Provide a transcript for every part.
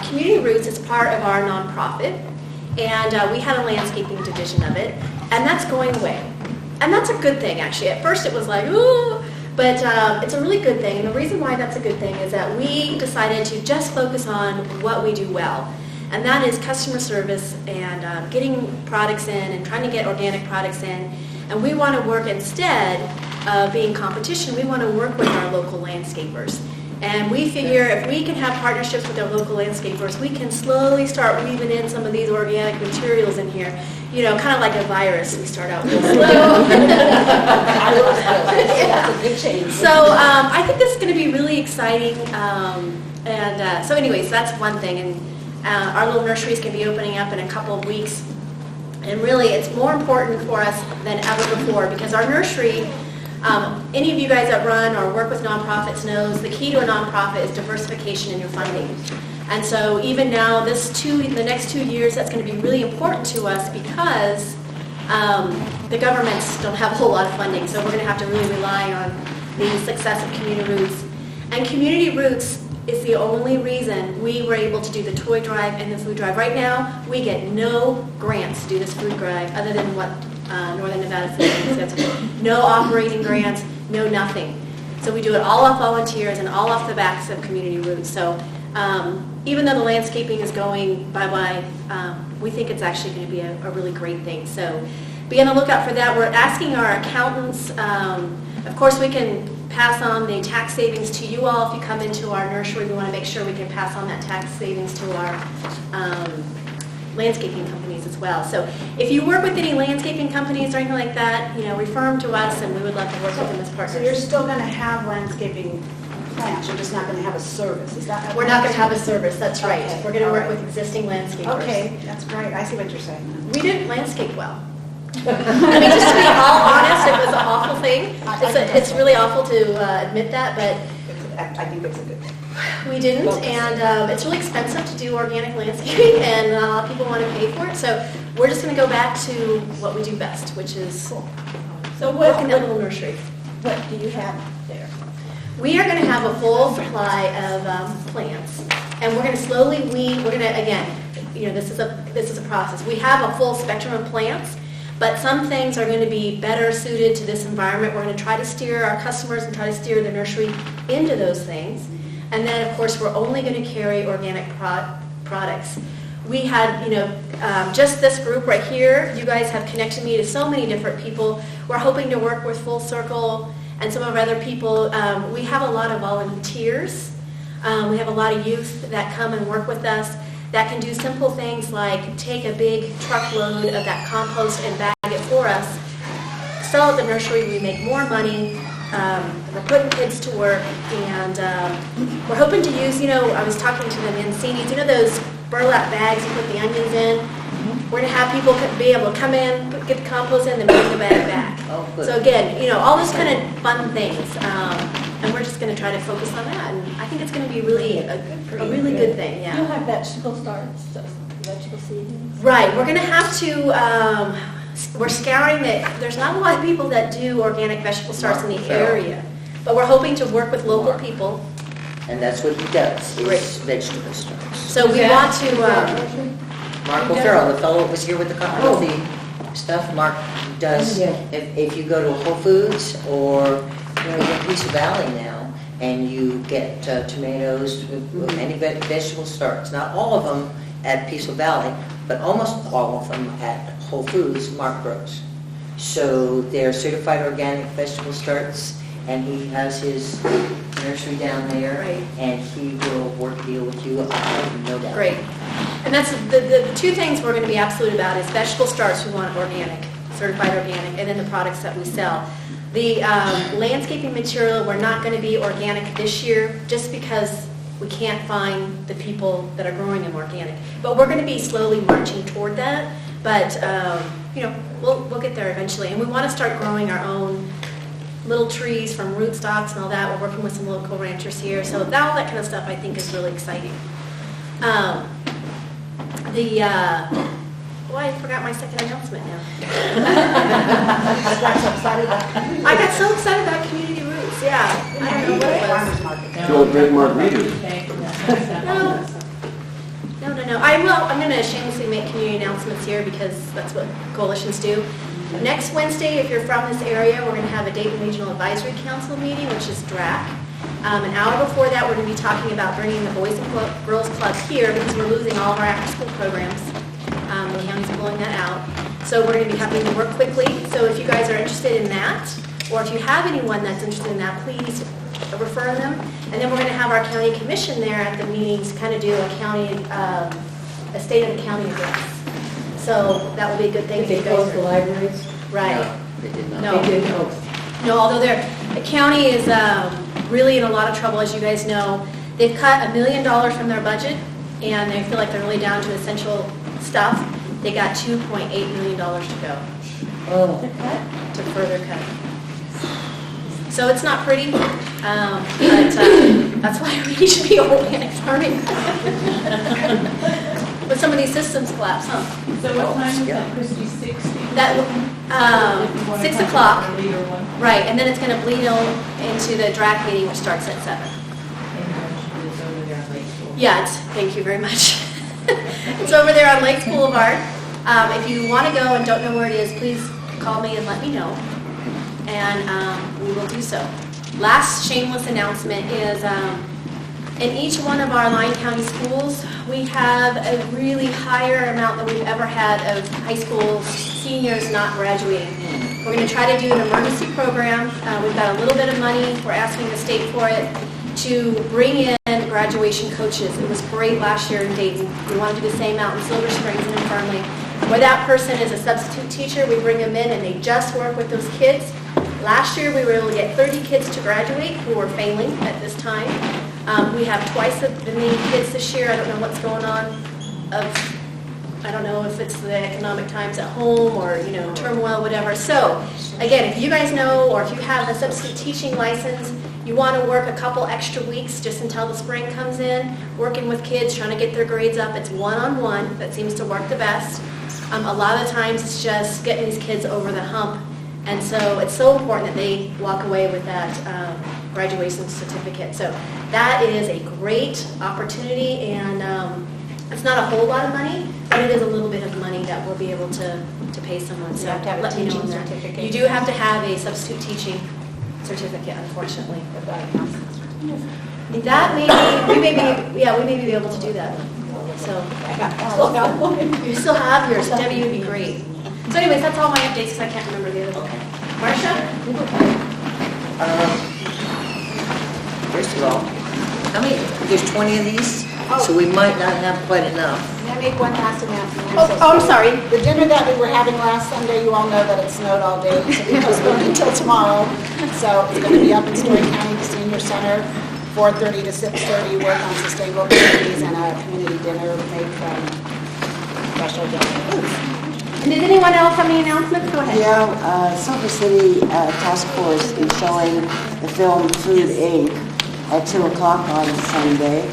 Community Roots is part of our nonprofit, and we had a landscaping division of it, and that's going away. And that's a good thing, actually. At first it was like, ooh, but it's a really good thing. And the reason why that's a good thing is that we decided to just focus on what we do well. And that is customer service and getting products in and trying to get organic products in. And we want to work, instead of being competition, we want to work with our local landscapers. And we figure if we can have partnerships with our local landscapers, we can slowly start weaving in some of these organic materials in here. You know, kind of like a virus. We start out real slow. That's a good change. So I think this is going to be really exciting. So anyways, that's one thing. And our little nursery is going to be opening up in a couple of weeks. And really, it's more important for us than ever before, because our nursery, any of you guys that run or work with nonprofits knows the key to a nonprofit is diversification in your funding. And so even now, the next 2 years, that's going to be really important to us, because the governments don't have a whole lot of funding. So we're going to have to really rely on the success of Community Roots. And Community Roots is the only reason we were able to do the toy drive and the food drive. Right now, we get no grants to do this food drive, other than what Northern Nevada Food gets. No operating grants, no nothing. So we do it all off volunteers and all off the backs of Community Roots. So even though the landscaping is going bye-bye, we think it's actually going to be a really great thing. So be on the lookout for that. We're asking our accountants, of course we can pass on the tax savings to you all. If you come into our nursery, we want to make sure we can pass on that tax savings to our landscaping companies as well. So if you work with any landscaping companies or anything like that, refer them to us, and we would love to work with them as partners. So you're still going to have landscaping plants, you're just not going to have a service, is that? We're not going to have a service, that's right. Okay. We're going to work All right. with existing landscapers. Okay, that's great, I see what you're saying. We didn't landscape well. I mean, just to be all honest, it was an awful thing. It's really awful to admit that, but I think it's a good thing. we didn't, and it's really expensive to do organic landscaping, and a lot of people want to pay for it. So we're just going to go back to what we do best, which is So work in that little nursery. what do you have there? We are going to have a full supply of plants, and we're going to slowly weed. We're going to, again, this is a process. We have a full spectrum of plants, but some things are going to be better suited to this environment. We're going to try to steer our customers and try to steer the nursery into those things. And then, of course, we're only going to carry organic products. We had, just this group right here. You guys have connected me to so many different people. We're hoping to work with Full Circle and some of our other people. We have a lot of volunteers. We have a lot of youth that come and work with us that can do simple things like take a big truckload of that compost and bag it for us, sell it at the nursery. We make more money. We're putting kids to work, and we're hoping to use, I was talking to the Mancinis, those burlap bags you put the onions in? We're going to have people be able to come in, get the compost in, and bring the bag back. Oh, good. So again, all those kind of fun things, and we're just going to try to focus on that, and I think it's going to be really a really good thing. Yeah. You'll have vegetable starts, vegetable seedlings. Right. We're going to have to. We're scouring that. There's not a lot of people that do organic vegetable starts in the area, but we're hoping to work with local people. And that's what he does, Great. is vegetable starts. So we want to. Mark O'Farrell, the fellow that was here with the stuff, Mark does, if you go to Whole Foods or, in Peace Valley now, and you get tomatoes, any vegetable starts, not all of them at Peace Valley, but almost all of them at Whole Foods, Mark grows. So they're certified organic vegetable starts, and he has his nursery down there, Right. and he will work a deal with you, I have no doubt. Great. And that's the two things we're going to be absolute about is vegetable starts. We want organic, certified organic, and then the products that we sell. The landscaping material, we're not going to be organic this year just because we can't find the people that are growing them organic. But we're going to be slowly marching toward that. But, we'll get there eventually. And we want to start growing our own little trees from rootstocks and all that. We're working with some local ranchers here. So all that kind of stuff I think is really exciting. I forgot my second announcement now. I got so excited about Community Roots, yeah. I don't know what it was. Joe drink margaritas. know. I'm going to shamelessly make community announcements here because that's what coalitions do. Next Wednesday, if you're from this area, we're going to have a Dayton Regional Advisory Council meeting, which is DRAC. An hour before that, we're going to be talking about bringing the Boys and Girls Club here because we're losing all of our after-school programs. The county's pulling that out. So we're going to be having to work quickly. So if you guys are interested in that, or if you have anyone that's interested in that, please refer them. And then we're going to have our county commission there at the meetings to kind of do a county, a state of the county address. So that will be a good thing. Did they if you guys close the are- libraries? Right. No, they did not. No. They did, oh. No, although the county is really in a lot of trouble, as you guys know. They've cut $1 million from their budget, and they feel like they're really down to essential stuff. They got $2.8 million to go Oh, to further cut. So it's not pretty, but that's why we should be organizing. With some of these systems collapse, huh? So what time is Yeah. that, Christie, 60? That, 6 o'clock. Earlier one. Right, and then it's going to bleed into the DRAC meeting, which starts at 7. And it's over there on Lake School. Yeah, thank you very much. It's over there on Lakes Boulevard. If you want to go and don't know where it is, please call me and let me know, and we will do so. Last shameless announcement is in each one of our Lyon County schools, we have a really higher amount than we've ever had of high school seniors not graduating. We're going to try to do an emergency program. We've got a little bit of money. We're asking the state for it to bring in graduation coaches. It was great last year in Dayton. We want to do the same out in Silver Springs and in Fernley. Where that person is a substitute teacher, we bring them in and they just work with those kids. Last year, we were able to get 30 kids to graduate who were failing at this time. We have twice the many kids this year. I don't know what's going on. I don't know if it's the economic times at home or, turmoil, whatever. So, again, if you guys know or if you have a substitute teaching license, you want to work a couple extra weeks just until the spring comes in, working with kids, trying to get their grades up. It's one-on-one. That seems to work the best. A lot of times it's just getting these kids over the hump. And so it's so important that they walk away with that graduation certificate. So that is a great opportunity, and it's not a whole lot of money, but it is a little bit of money that we'll be able to pay someone. So You have to have a let me know teaching on that. certificate. You do have to have a substitute teaching certificate, unfortunately. That we may be able to do that. So you still have yours. Debbie would be great. So anyways, that's all my updates because I can't remember the other one. Marcia? First of all, how many, there's 20 of these, so we might not have quite enough. May I make one last announcement? I'm sorry. The dinner that we were having last Sunday, you all know that it snowed all day, so we postponed it until tomorrow. So it's going to be up in Story County Senior Center, 4:30 to 6:30, work on sustainable communities and a community dinner made from fresh organic foods. And did anyone else have any announcements? Go ahead. Yeah, Silver City Task Force is showing the film Food Inc. at 2 o'clock on Sunday,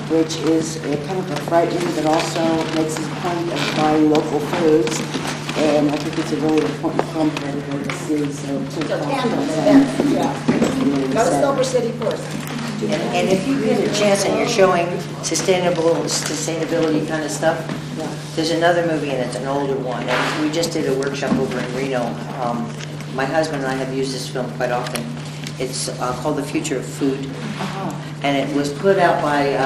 which is kind of a frightening, but also makes a point of buying local foods. And I think it's a really important film for everybody to see, so 2 o'clock on Tandem Sunday. event, yeah. Go to Silver City first. And if you get a chance and you're showing sustainability kind of stuff, there's another movie and it's an older one. And we just did a workshop over in Reno. My husband and I have used this film quite often. It's called The Future of Food. And it was put out by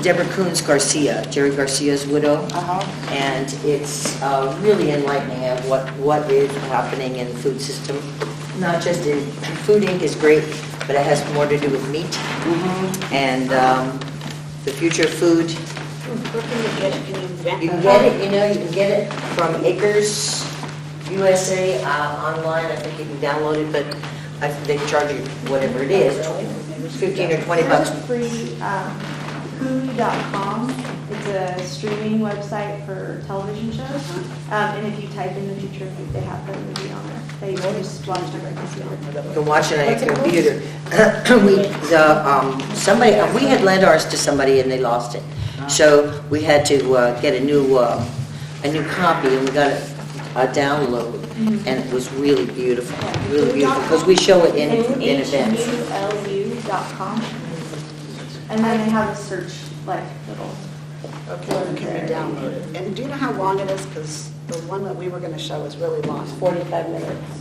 Deborah Coons Garcia, Jerry Garcia's widow. And it's really enlightening of what is happening in the food system. Not just in, Food Inc. is great, but it has more to do with meat. And the future of food, Where can you get it? Can you rent you can it? get it, you can get it from Acres USA online. I think you can download it, but I think they charge you whatever it is, 15 or 20 bucks. There's a free Hulu.com. It's a streaming website for television shows. And if you type in the future of food, they have the movie on there. They just watch it right now. You can watch it on your computer. We had lent ours to somebody and they lost it. So we had to get a new copy, and we got a download, and it was really beautiful, because we show it in events. HULU.com. And then they have a search like little. Okay, can be downloaded. And do you know how long it is? Because the one that we were going to show is really long. 45 minutes.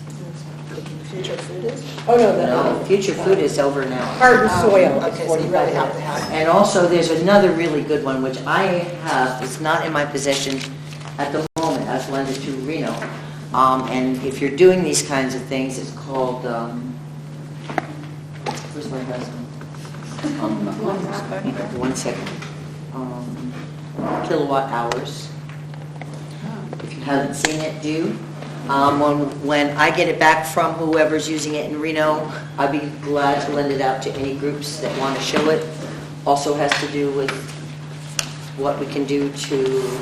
The Future Food is? Oh, no, No, the Future Food is over an hour. Garden Soil is Okay, so you 45 really have to minutes. have. And also, there's another really good one, which I have, it's not in my possession at the moment, I've lent it to Reno. And if you're doing these kinds of things, it's called, where's my husband? 1 second. Kilowatt hours. If you haven't seen it, do. When I get it back from whoever's using it in Reno, I'd be glad to lend it out to any groups that want to show it. Also has to do with what we can do to,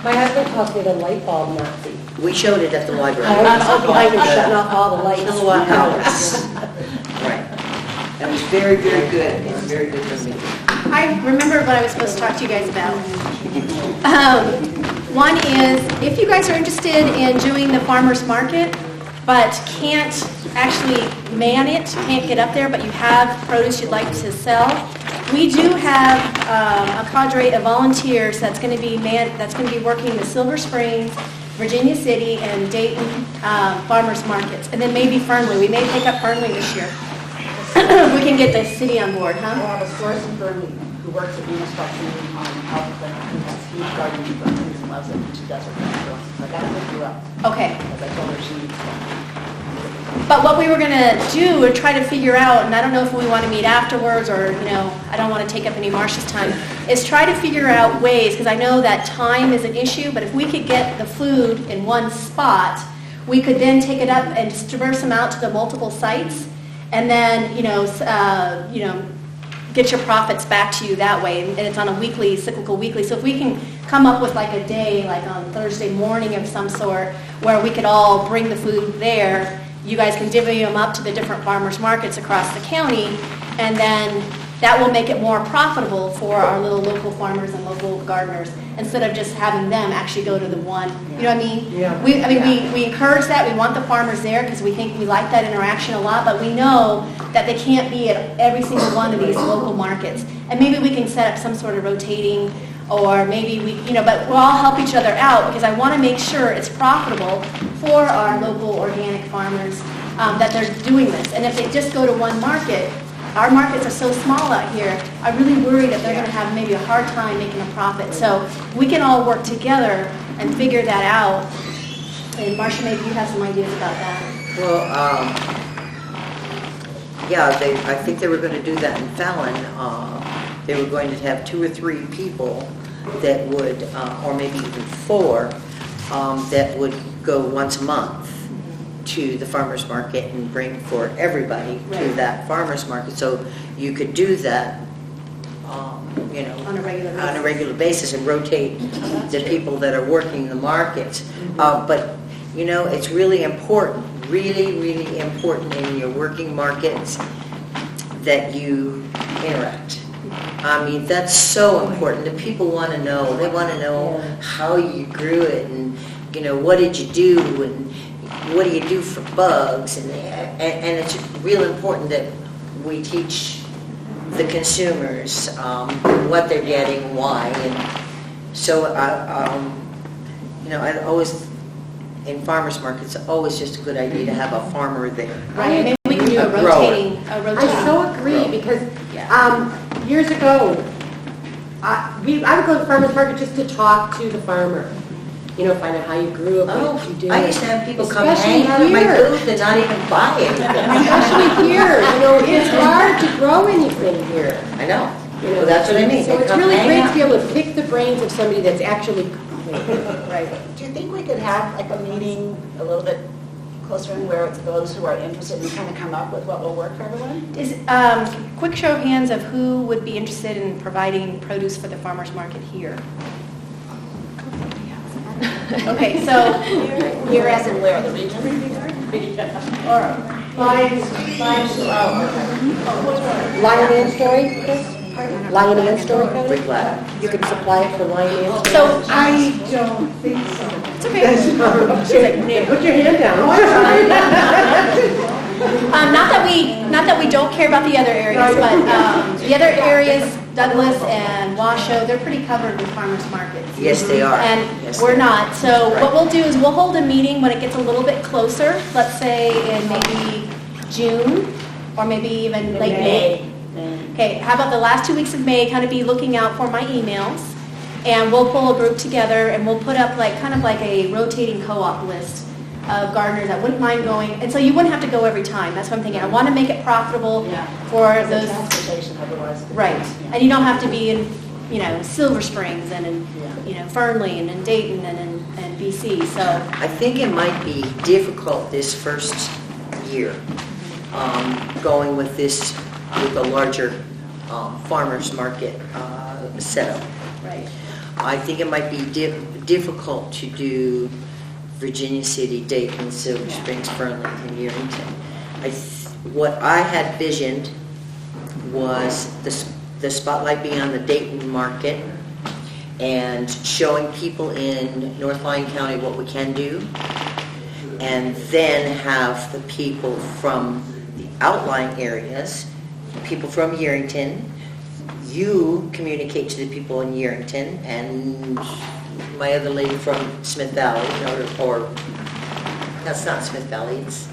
My husband calls me the light bulb Nazi. we showed it at the library. I was shutting off all the lights. Kilowatt hours. Right. That was very, very good. It's very good for me. I remember what I was supposed to talk to you guys about. One is, if you guys are interested in doing the farmer's market, but can't actually man it, can't get up there, but you have produce you'd like to sell, we do have a cadre of volunteers that's going to be working the Silver Springs, Virginia City, and Dayton farmers markets, and then maybe Fernley. We may pick up Fernley this year. We can get the city on board, I huh? have a source in Berlin who works at Venus Construction on Alpha, who has huge garden in Berlin and loves it, and she does it for us. So I got to look you up, Okay. because I told her she needs one. But what we were going to do or try to figure out, and I don't know if we want to meet afterwards or, I don't want to take up any Marcia's time, is try to figure out ways, because I know that time is an issue, but if we could get the food in one spot, we could then take it up and disperse them out to the multiple sites, and then, get your profits back to you that way. And it's on a weekly, cyclical weekly. So if we can come up with like a day, like on Thursday morning of some sort, where we could all bring the food there, you guys can divvy them up to the different farmers markets across the county, and then that will make it more profitable for our little local farmers and local gardeners, instead of just having them actually go to the one, you know what I mean? Yeah. We encourage that, we want the farmers there, because we think we like that interaction a lot, but we know that they can't be at every single one of these local markets. And maybe we can set up some sort of rotating, or maybe but we'll all help each other out, because I want to make sure it's profitable for our local organic farmers that they're doing this. And if they just go to one market, our markets are so small out here, I really worry that they're going to have maybe a hard time making a profit. So we can all work together and figure that out. And Marcia, maybe you have some ideas about that. Well, I think they were going to do that in Fallon. They were going to have 2 or 3 people that would, or maybe even 4, that would go once a month to the farmer's market and bring for everybody to Right. that farmer's market. So you could do that, On a regular basis. on a regular basis and rotate the people that are working the markets. But, it's really important, really, really important in your working markets that you interact. I mean, that's so important. The people want to know. They want to know how you grew it, and, what did you do, and what do you do for bugs, and it's real important that we teach the consumers what they're getting, why, and so I always, in farmers markets, it's always just a good idea to have a farmer there. Right, maybe we can do a grower. rotating. I so agree, because years ago, I would go to the farmer's market just to talk to the farmer. Find out how you grew it, what did you do. I used to have people come Especially hang out at my here. booth and not even buy anything. Especially here, it's hard to grow anything here. I know. Well, that's what I mean. So They it's come really hang great out. to be able to pick the brains of somebody that's actually Right. Do you think we could have like a meeting a little bit closer in where it's those who are interested and kind of come up with what will work for everyone? Is quick show of hands of who would be interested in providing produce for the farmers market here? Okay, so Here as in where, the region? Lion and Story, Chris? Lion and Story We're Company? glad. You can supply it for Lion and Story? so I don't think so. it's okay. She's like, no. Put your hand down. Not that we don't care about the other areas, but the other areas, Douglas and Washoe, they're pretty covered with farmers markets. Yes, they are. And Yes, we're they are. not. So Right. what we'll do is we'll hold a meeting when it gets a little bit closer, let's say in maybe June, or maybe even late May. Okay, how about the last 2 weeks of May, kind of be looking out for my emails, and we'll pull a group together, and we'll put up kind of like a rotating co-op list of gardeners that wouldn't mind going, and so you wouldn't have to go every time, that's what I'm thinking. I want to make it profitable for The those, transportation otherwise. right, and you don't have to be in, Silver Springs and in, Fernley and in Dayton and in BC, so. I think it might be difficult this first year, going with the larger farmer's market setup. Right. I think it might be difficult to do Virginia City, Dayton, Silver Springs, Fernley, and Yerington. What I had visioned was the spotlight being on the Dayton market and showing people in North Lyon County what we can do, and then have the people from the outlying areas, people from Yerington, you communicate to the people in Yerington, and my other lady from Smith Valley, or that's not Smith Valley, it's,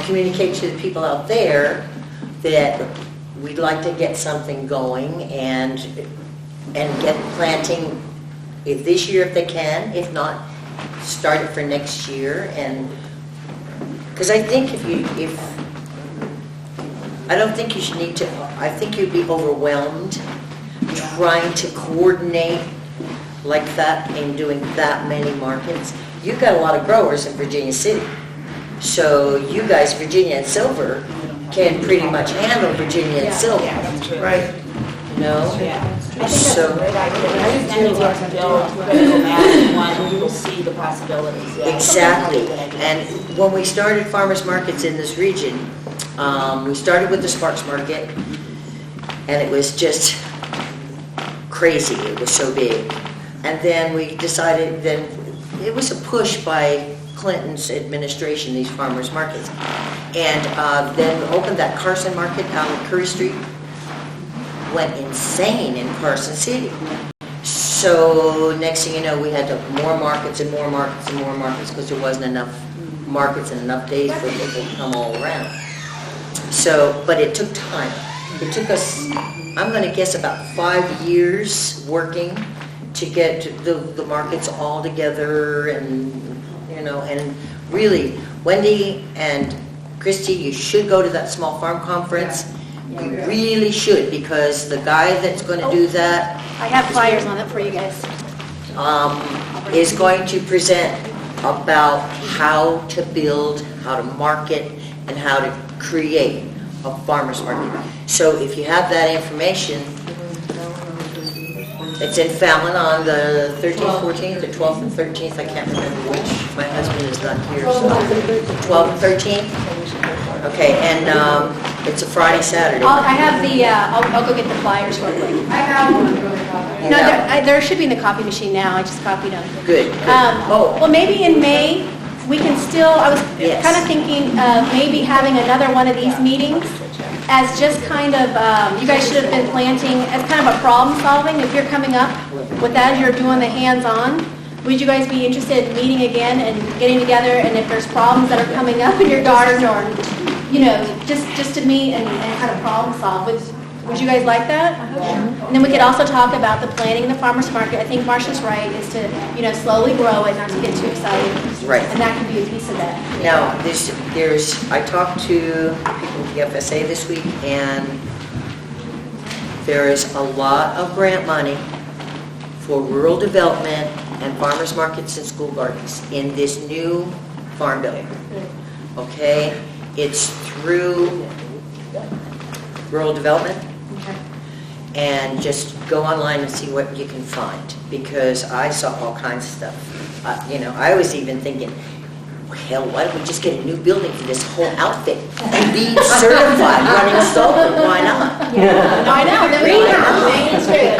communicate to the people out there that we'd like to get something going and get planting if this year if they can, if not, start it for next year. And because I think I don't think you should need to, I think you'd be overwhelmed trying to coordinate like that and doing that many markets. You've got a lot of growers in Virginia City. So you guys, Virginia and Silver, can pretty much handle Virginia and Silver. Right. No? I think that's So- a great idea. And then you get to build critical mass and one, you will see the possibilities. Yeah. Exactly. And when we started farmers markets in this region, we started with the Sparks Market, and it was just crazy. It was so big. And then we decided, then it was a push by Clinton's administration, these farmers markets. And then opened that Carson Market out on Curry Street. Went insane in Carson City. So next thing you know, we had more markets and more markets and more markets because there wasn't enough markets and enough days for people to come all around. So, but it took time. It took us, I'm going to guess, about 5 years working to get the markets all together, and and really, Wendy and Christy, you should go to that small farm conference. You really should, because the guy that's going to do that I have flyers on it for you guys. is going to present about how to build, how to market, and how to create a farmer's market. So if you have that information, it's in Fallon on the 13th, 14th, the 12th and 13th, I can't remember which. My husband is not here, so 12th and 13th? Okay, and it's a Friday, Saturday. I have I'll go get the flyers real quick. I have one. No, there should be in the copy machine now, I just copied them. Good. Well, maybe in May, we can still, I was Yes. kind of thinking of maybe having another one of these meetings as just kind of, you guys should have been planting as kind of a problem solving. If you're coming up with that, you're doing the hands-on, would you guys be interested in meeting again and getting together, and if there's problems that are coming up in your garden, or, just to meet and kind of problem solve? Would you guys like that? And then we could also talk about the planning in the farmer's market. I think Marcia's right, is to, slowly grow it, not to get too excited. Right. And that could be a piece of that. Now, I talked to people with the FSA this week, and there is a lot of grant money for rural development and farmers markets and school gardens in this new farm bill. Okay? It's through rural development. And just go online and see what you can find, because I saw all kinds of stuff. I was even thinking, hell, why don't we just get a new building for this whole outfit and be certified running solar? Why not? I know, the greenhouse. Main Street.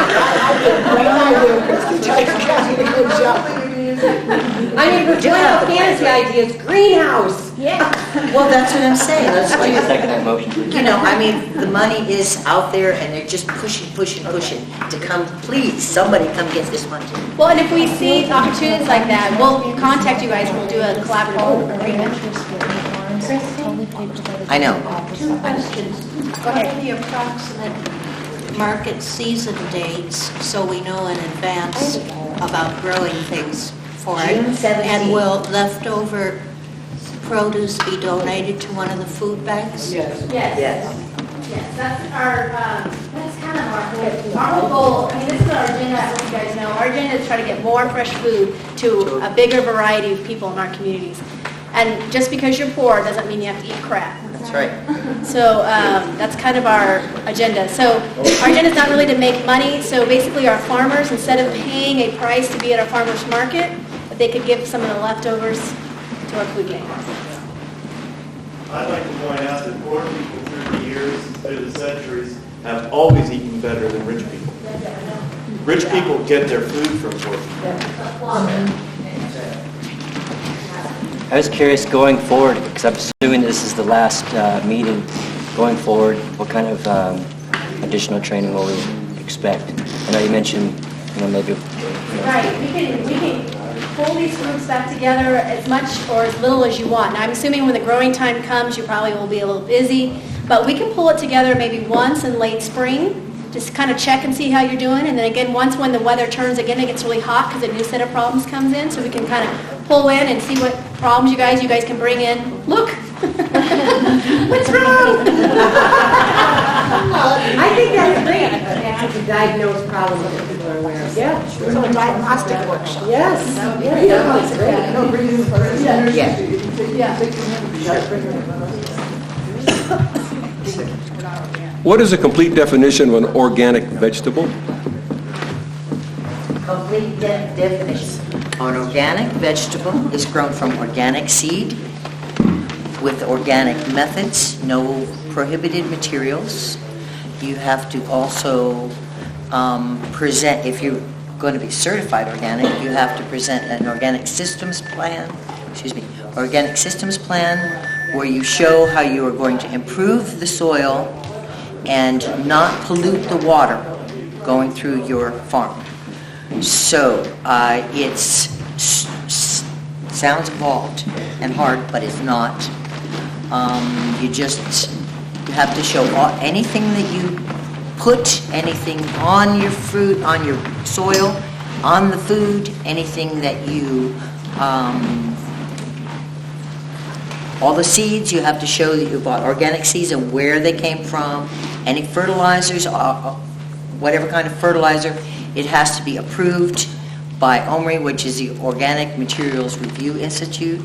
Great idea, Christy. Tucker County did a good job. I mean, we're doing all fantasy ideas, greenhouse. Well, that's what I'm saying, let's I'd like to do, second that motion, please. you know, I mean, the money is out there and they're just pushing to come, please, somebody come get this money. Well, and if we see opportunities like that, we'll contact you guys, we'll do a collaborative agreement. I know. Two questions. What are the approximate market season dates, so we know in advance about growing things for it? June 17th. And will leftover produce be donated to one of the food banks? Yes. Yes. Yes, that's that's kind of our whole goal. I mean, this is our agenda, I hope you guys know. Our agenda is to try to get more fresh food to a bigger variety of people in our communities. And just because you're poor doesn't mean you have to eat crap. That's right. So that's kind of our agenda. So our agenda is not really to make money. So basically our farmers, instead of paying a price to be at our farmers market, that they could give some of the leftovers to our food bank. I'd like to point out that poor people through the years, through the centuries, have always eaten better than rich people. Rich people get their food from poor people. I was curious going forward, because I'm assuming this is the last meeting. Going forward, what kind of additional training will we expect? I know you mentioned, maybe. Right, we can pull these groups back together as much or as little as you want. Now, I'm assuming when the growing time comes, you probably will be a little busy, but we can pull it together maybe once in late spring, just kind of check and see how you're doing, and then again, once when the weather turns again, it gets really hot because a new set of problems comes in, so we can kind of pull in and see what problems you guys can bring in. Look! What's wrong? I think that's great, to diagnose problems that people are aware of. Yeah, sure. So a diagnostic workshop. Yes. Yeah, that's great. What is a complete definition of an organic vegetable? Complete definition. An organic vegetable is grown from organic seed with organic methods, no prohibited materials. You have to also present, if you're going to be certified organic, you have to present an organic systems plan, where you show how you are going to improve the soil and not pollute the water going through your farm. So it sounds involved and hard, but it's not. You have to show anything that you put, anything on your fruit, on your soil, on the food, anything that you, all the seeds, you have to show that you bought organic seeds and where they came from. Any fertilizers, whatever kind of fertilizer, it has to be approved by OMRI, which is the Organic Materials Review Institute.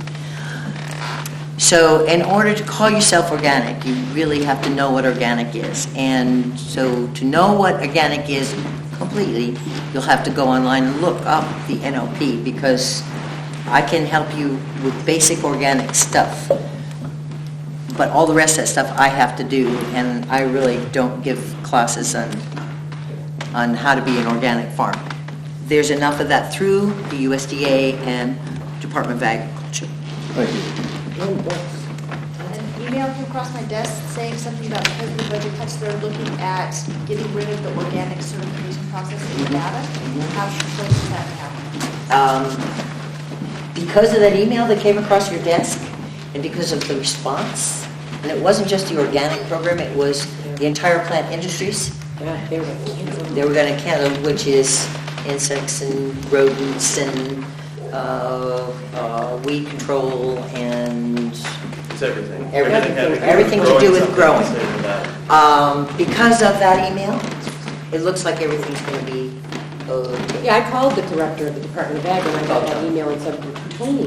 So in order to call yourself organic, you really have to know what organic is. And so to know what organic is completely, you'll have to go online and look up the NLP, because I can help you with basic organic stuff. But all the rest of that stuff I have to do, and I really don't give classes on how to be an organic farm. There's enough of that through the USDA and Department of Agriculture. Thank you. An email came across my desk saying something about because of the budget cuts, they're looking at getting rid of the organic certification process in Nevada. How close is that to happen? Because of that email that came across your desk, and because of the response, and it wasn't just the organic program, it was the entire plant industries. They were going to cancel, which is insects and rodents and weed control and It's everything. Everything to do with growing. Growing. Because of that email, it looks like everything's going to be okay. Yeah, I called the director of the Department of Ag and I got that email and said, Tony,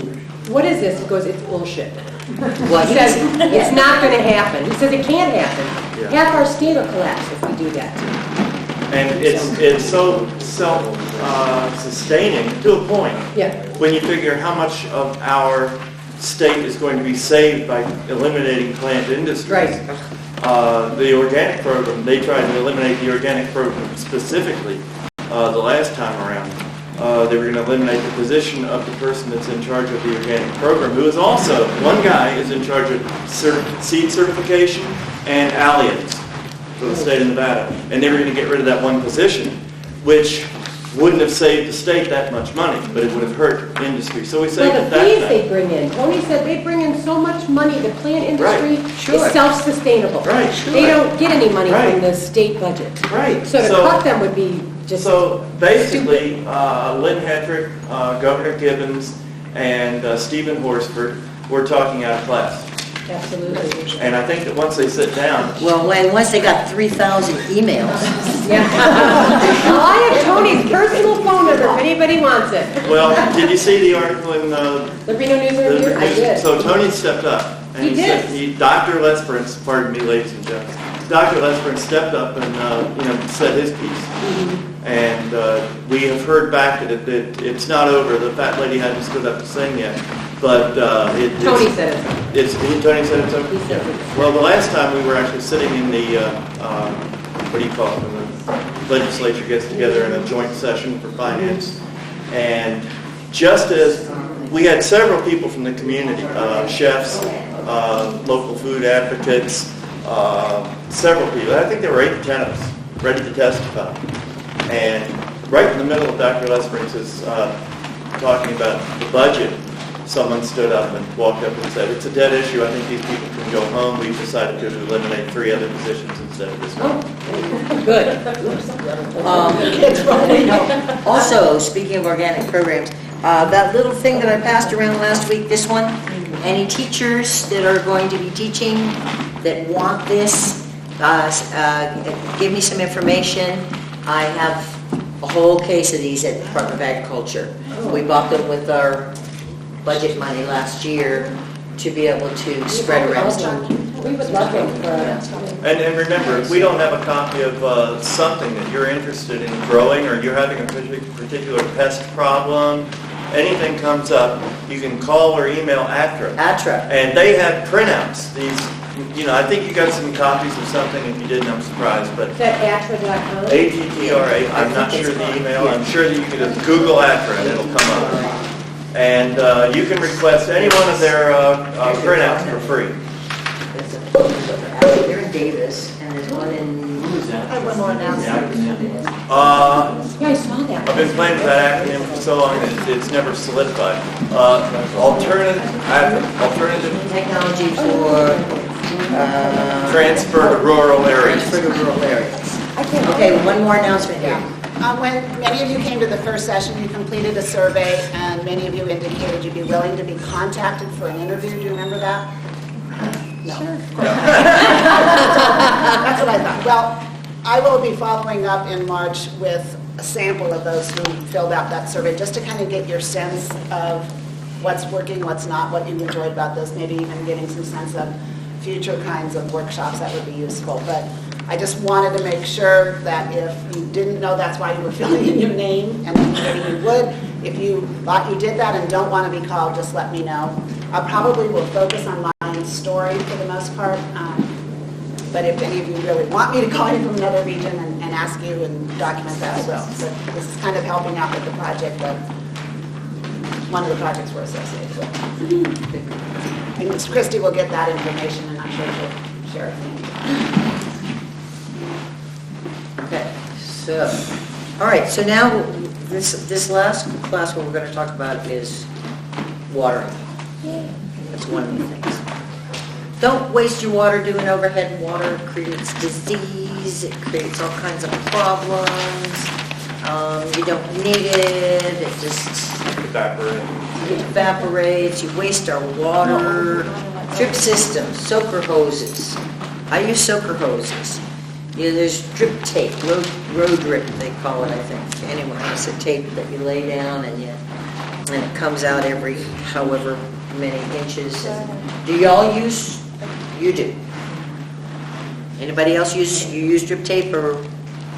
what is this? He goes, it's bullshit. What? He says, it's not going to happen. He says, it can't happen. Yeah. Half our state will collapse if we do that. And it's so self-sustaining to a point. Yeah. When you figure how much of our state is going to be saved by eliminating plant industries. Right. The organic program, they tried to eliminate the organic program specifically the last time around. they were going to eliminate the position of the person that's in charge of the organic program, who is also, one guy is in charge of seed certification and alliums for the state of Nevada. And they were going to get rid of that one position, which wouldn't have saved the state that much money, but it would have hurt industry. So we say Well, the that fees they bring in, Tony said they bring in so much money, the plant industry sure. is self-sustainable. Right, sure. They don't get any money Right. from the state budget. Right. So to cut them would be just. So basically, Lynn Hedrick, Governor Gibbons, and Stephen Horsford were talking out of class. Absolutely. And I think that once they sit down, Well, once they got 3,000 emails, Yeah. Well, I have Tony's personal phone number if anybody wants it. well, did you see the article in The Reno News and Review? I did. So Tony stepped up. And He did. said, Dr. Lesperance, pardon me, ladies and gentlemen, Dr. Lesperance stepped up and, said his piece. And we have heard back that it's not over. The fat lady hasn't stood up to sing yet. But Tony said it. Tony said it's over? He said it. Well, the last time we were actually sitting in the, what do you call it, when the legislature gets together in a joint session for finance. And just as we had several people from the community, chefs, local food advocates, several people. I think there were 8 to 10 of us ready to testify. And right in the middle of Dr. Lesperance's talking about the budget, someone stood up and walked up and said, "It's a dead issue. I think these people can go home. We've decided to eliminate 3 other positions instead of this one." Good. Also, speaking of organic programs, that little thing that I passed around last week, this one, any teachers that are going to be teaching that want this, give me some information. I have a whole case of these at the Department of Agriculture. We bought them with our budget money last year to be able to spread around. We would love them for. And remember, if we don't have a copy of something that you're interested in growing, or you're having a particular pest problem, anything comes up, you can call or email ATRA. ATRA. And they have printouts. These, I think you got some copies of something. If you didn't, I'm surprised. But Is that atra.com? ATTRA, I'm not sure the email. I'm sure that you can just Google ATRA and it'll come up. And you can request any one of their printouts for free. They're in Davis, and there's one in... I have one more announcement. Yeah, I saw that. I've been playing with that acronym for so long that it's never solidified. Alternative Technology for... transfer to rural areas. Transfer to rural areas. Okay, one more announcement here. When many of you came to the first session, you completed a survey, and many of you indicated you'd be willing to be contacted for an interview. Do you remember that? No. Sure. That's what I thought. Well, I will be following up in March with a sample of those who filled out that survey, just to kind of get your sense of what's working, what's not, what you enjoyed about this, maybe even getting some sense of future kinds of workshops that would be useful. But I just wanted to make sure that if you didn't know that's why you were filling in your name, and maybe you would, if you thought you did that and don't want to be called, just let me know. I probably will focus on my story for the most part, but if any of you really want me to call you from another region and ask you and document that, I will. So this is kind of helping out with the project, but one of the projects we're associated with. And Ms. Christie will get that information, and I'm sure she'll share it with you. Okay, so, all right, so now this last class what we're going to talk about is watering. That's one of the things. Don't waste your water doing overhead water. It creates disease. It creates all kinds of problems. You don't need it. It just evaporates. You waste our water. Drip systems, soaker hoses. I use soaker hoses. There's drip tape, road drip they call it, I think. Anyway, it's a tape that you lay down and it comes out every however many inches. Do y'all use? You do. Anybody else use drip tape or?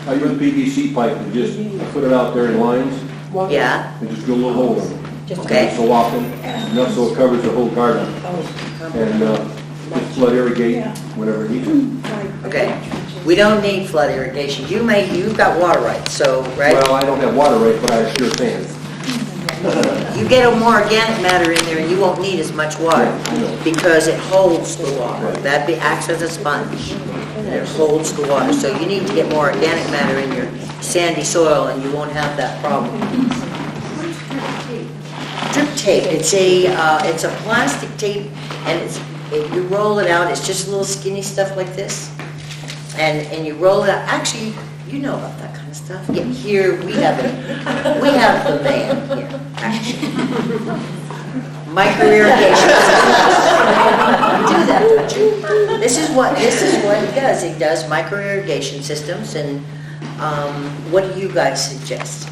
I use PVC pipe and just put it out there in lines Yeah. and just drill a little hole in it. Okay. So often, enough so it covers the whole garden. And just let irrigate whenever needed. Okay. We don't need flood irrigation. You've got water rights, so, right? Well, I don't have water rights, but I have sure fans. You get a more organic matter in there and you won't need as much water because it holds the water. That acts as a sponge and it holds the water. So you need to get more organic matter in your sandy soil and you won't have that problem. Drip tape, it's a plastic tape and you roll it out, it's just little skinny stuff like this. And you roll it out, actually, you know about that kind of stuff. Yeah, here, we have the man here, actually. Micro irrigation systems. You do that, don't you? This is what he does. He does micro irrigation systems, and what do you guys suggest?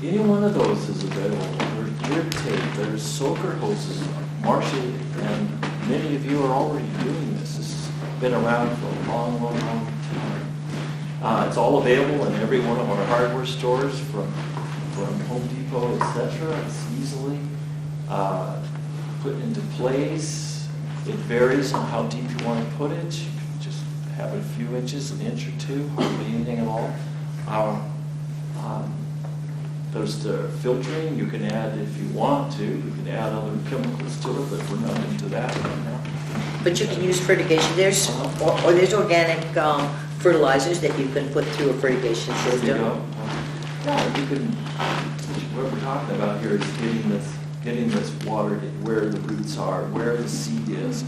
Any one of those is available. There's drip tape, there's soaker hoses. Marcia and many of you are already doing this. This has been around for a long, long, long time. It's all available in every one of our hardware stores from Home Depot, etc. It's easily put into place. It varies on how deep you want to put it. You can just have it a few inches, an inch or two, hardly anything at all. There's the filtering. You can add, if you want to, you can add other chemicals to it, but we're not into that right now. But you can use fertigation. There's organic fertilizers that you can put through a fertigation There you system. go. You can, what we're talking about here is getting this water where the roots are, where the seed is,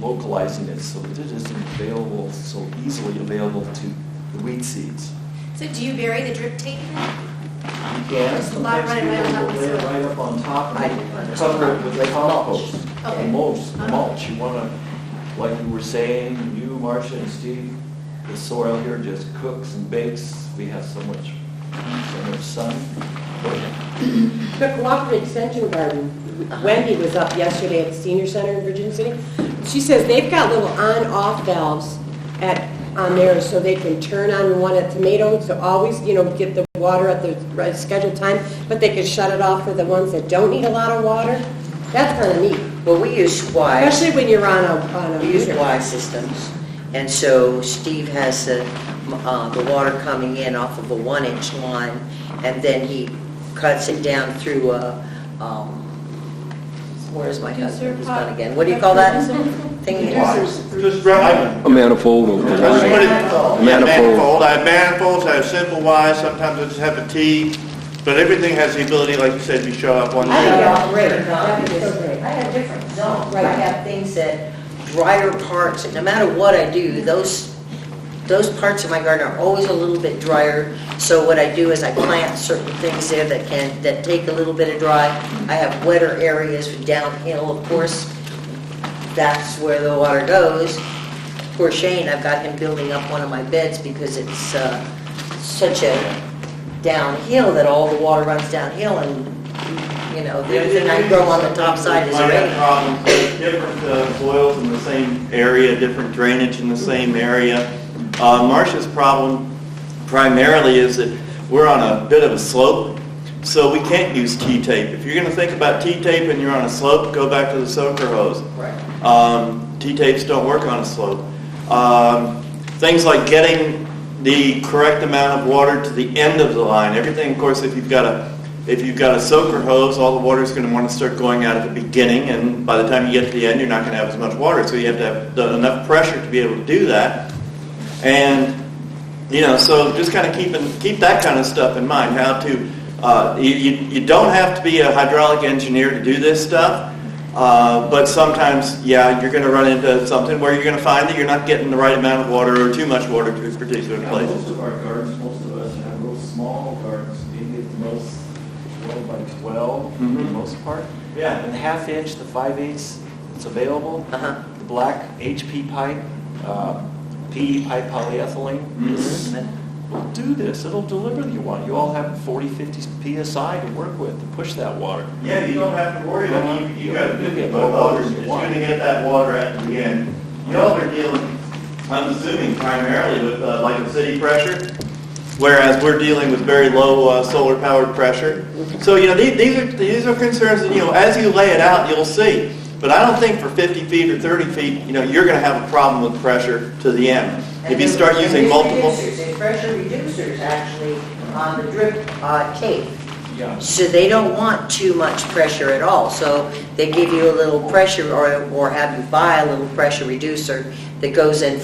localizing it so that it isn't available, so easily available to the weed seeds. So do you bury the drip tape then? You can, Just a lot sometimes right people on will top lay it of right up on top I and cover it with like compost. Okay. Mulch. You want to, like you were saying, you, Marcia, and Steve, the soil here just cooks and bakes. We have so much heat, so much sun. The Cooperative Extension Garden, Wendy was up yesterday at the Senior Center in Virginia City. She says they've got little on-off valves on there so they can turn on one at tomatoes, so always, get the water at the right scheduled time, but they can shut it off for the ones that don't need a lot of water. That's kind of neat, Well, we use Squire. especially when you're on a We use meter. Y systems, and so Steve has the water coming in off of a 1-inch line, and then he cuts it down through a, where's my husband? He's gone again. What do you call that thing? Just right. A manifold over the Just put it- line. yeah, Manifold. I have manifolds, I have simple Ys, sometimes I just have a T, but everything has the ability, like you said, to shut off one. I have Yeah, great. different That is so zones. great. I have different zones. Right. I have things that drier parts, and no matter what I do, those parts of my garden are always a little bit drier. So what I do is I plant certain things there that take a little bit of dry. I have wetter areas downhill, of course. That's where the water goes. Poor Shane, I've got him building up one of my beds because it's such a downhill that all the water runs downhill, and the only thing I grow on the top side is Might have rain. problems with different soils in the same area, different drainage in the same area. Marcia's problem primarily is that we're on a bit of a slope, so we can't use T-tape. If you're going to think about T-tape and you're on a slope, go back to the soaker hose. Right. T-tapes don't work on a slope. Things like getting the correct amount of water to the end of the line. Everything, of course, if you've got a soaker hose, all the water is going to want to start going out at the beginning, and by the time you get to the end, you're not going to have as much water. So you have to have enough pressure to be able to do that. And so just kind of keep that kind of stuff in mind. How to you don't have to be a hydraulic engineer to do this stuff, but sometimes, you're going to run into something where you're going to find that you're not getting the right amount of water or too much water to a particular place. Most of our gardens, most of us have real small gardens, maybe at the most 12 by 12 for the most part. Yeah. And the 1/2 inch, the 5/8, it's available. Uh-huh. The black HP pipe, PE pipe polyethylene. Will do this. It'll deliver the water. You all have 40, 50 PSI to work with to push that water. Yeah, you don't have to worry about it. You got a You 50-foot get more hose. water It's than you going want. to get that water at the end. Y'all are dealing, I'm assuming, primarily with like a city pressure, whereas we're dealing with very low solar-powered pressure. So these are concerns that as you lay it out, you'll see. But I don't think for 50 feet or 30 feet, you're going to have a problem with pressure to the end. If you start using multiple. There's pressure reducers actually on the drip tape. Yeah. So they don't want too much pressure at all. So they give you a little pressure or have you buy a little pressure reducer that goes in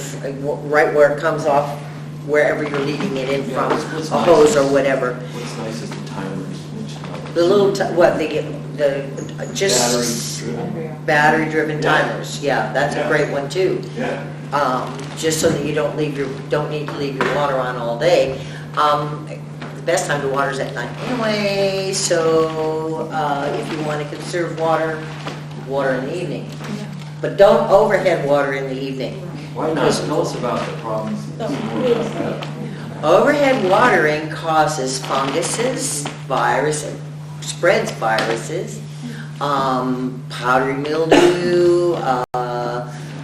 right where it comes off, wherever you're leading it in from, what's a nice hose or whatever. What's nice is the timers. The little, just battery-driven timers. Yeah, that's a great one too. Yeah. Just so that you don't need to leave your water on all day. The best time to water is at night anyway, so if you want to conserve water, water in the evening. But don't overhead water in the evening. Why not? Tell us about the problems. Overhead watering causes funguses, spreads viruses, powdery mildew,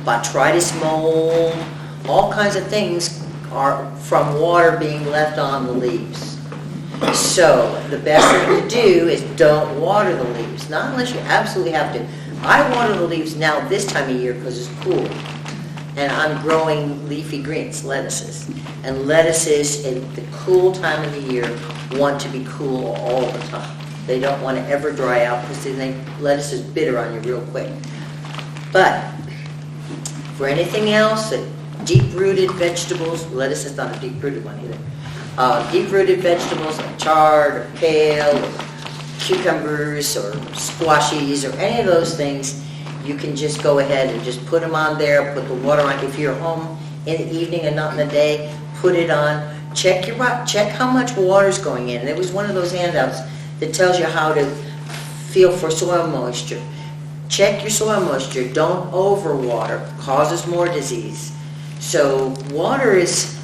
botrytis mold, all kinds of things are from water being left on the leaves. So the best thing to do is don't water the leaves, not unless you absolutely have to. I water the leaves now this time of year because it's cool. And I'm growing leafy greens, lettuces. And lettuces in the cool time of the year want to be cool all the time. They don't want to ever dry out because lettuce is bitter on you real quick. But for anything else, deep-rooted vegetables, lettuce is not a deep-rooted one either. Deep-rooted vegetables like chard or kale or cucumbers or squashes or any of those things, you can just go ahead and just put them on there, put the water on. If you're home in the evening and not in the day, put it on. Check how much water is going in. There was one of those handouts that tells you how to feel for soil moisture. Check your soil moisture. Don't overwater. Causes more disease. So water is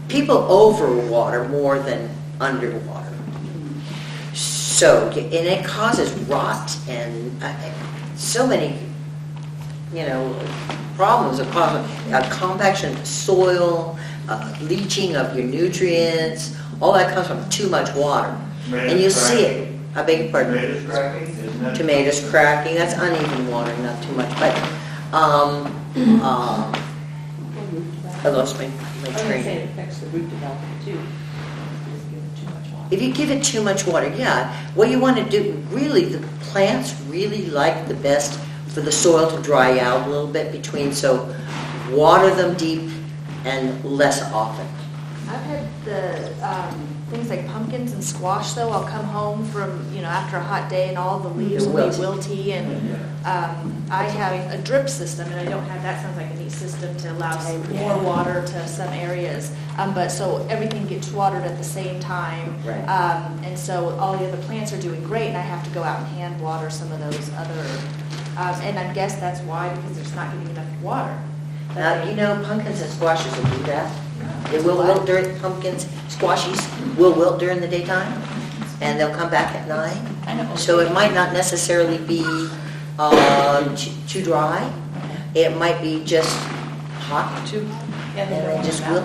people overwater more than underwater. So, and it causes rot and so many, problems. Compaction of the soil, leaching of your nutrients, all that comes from too much water. And you see it. I beg your pardon? Tomatoes cracking? Isn't that- Tomatoes cracking, that's uneven watering, not too much, but, I lost my I was gonna say train. it affects the root development too. Just give it too much water. If you give it too much water, yeah, what you want to do, really, the plants really like the best for the soil to dry out a little bit between, so water them deep and less often. I've had the things like pumpkins and squash though. I'll come home from, after a hot day and all the leaves will be wilty and I have a drip system and I don't have, that sounds like a neat system to allow more water to some areas. But so everything gets watered at the same time. Right. And so all the other plants are doing great and I have to go out and hand water some of those other, and I guess that's why, because there's not getting enough water. Now, pumpkins and squashes will do that. They will wilt during, squashes will wilt during the daytime, and they'll come back at night. So it might not necessarily be too dry. It might be just hot, Yeah, and they just wilt.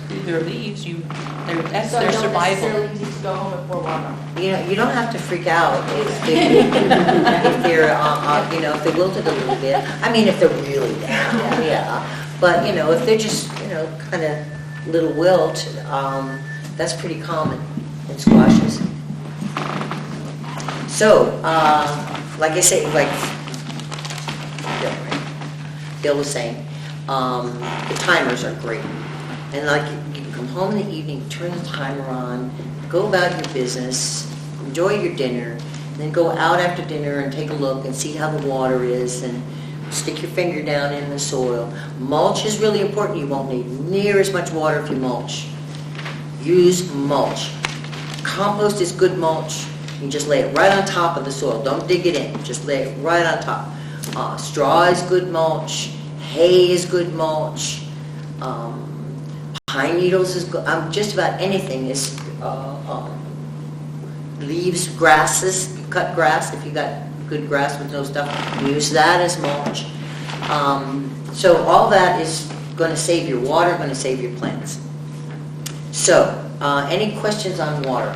Through their leaves, that's So I their don't survival. necessarily need to go home and pour water on. You don't have to freak out if they're, if they're wilted a little bit. I mean, if they're really down, yeah. But, if they're just, kind of little wilt, that's pretty common in squashes. So, like I say, like Bill was saying, the timers are great. And like, you can come home in the evening, turn the timer on, go about your business, enjoy your dinner, and then go out after dinner and take a look and see how the water is and stick your finger down in the soil. Mulch is really important. You won't need near as much water if you mulch. Use mulch. Compost is good mulch. You just lay it right on top of the soil. Don't dig it in. Just lay it right on top. Straw is good mulch. Hay is good mulch. Pine needles is good. Just about anything is leaves, grasses. You cut grass if you got good grass with no stuff. Use that as mulch. So all that is going to save your water, going to save your plants. So, any questions on water?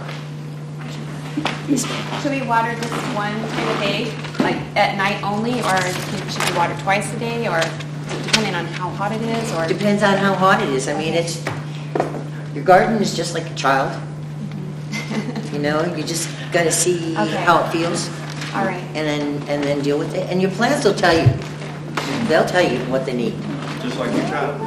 Should we water just one time a day, like at night only, or should we water twice a day, or depending on how hot it is, or? Depends on how hot it is. I mean, your garden is just like a child. You know, you just gotta see how it feels. All right. And then deal with it. And your plants will tell you. They'll tell you what they need. Just like your child.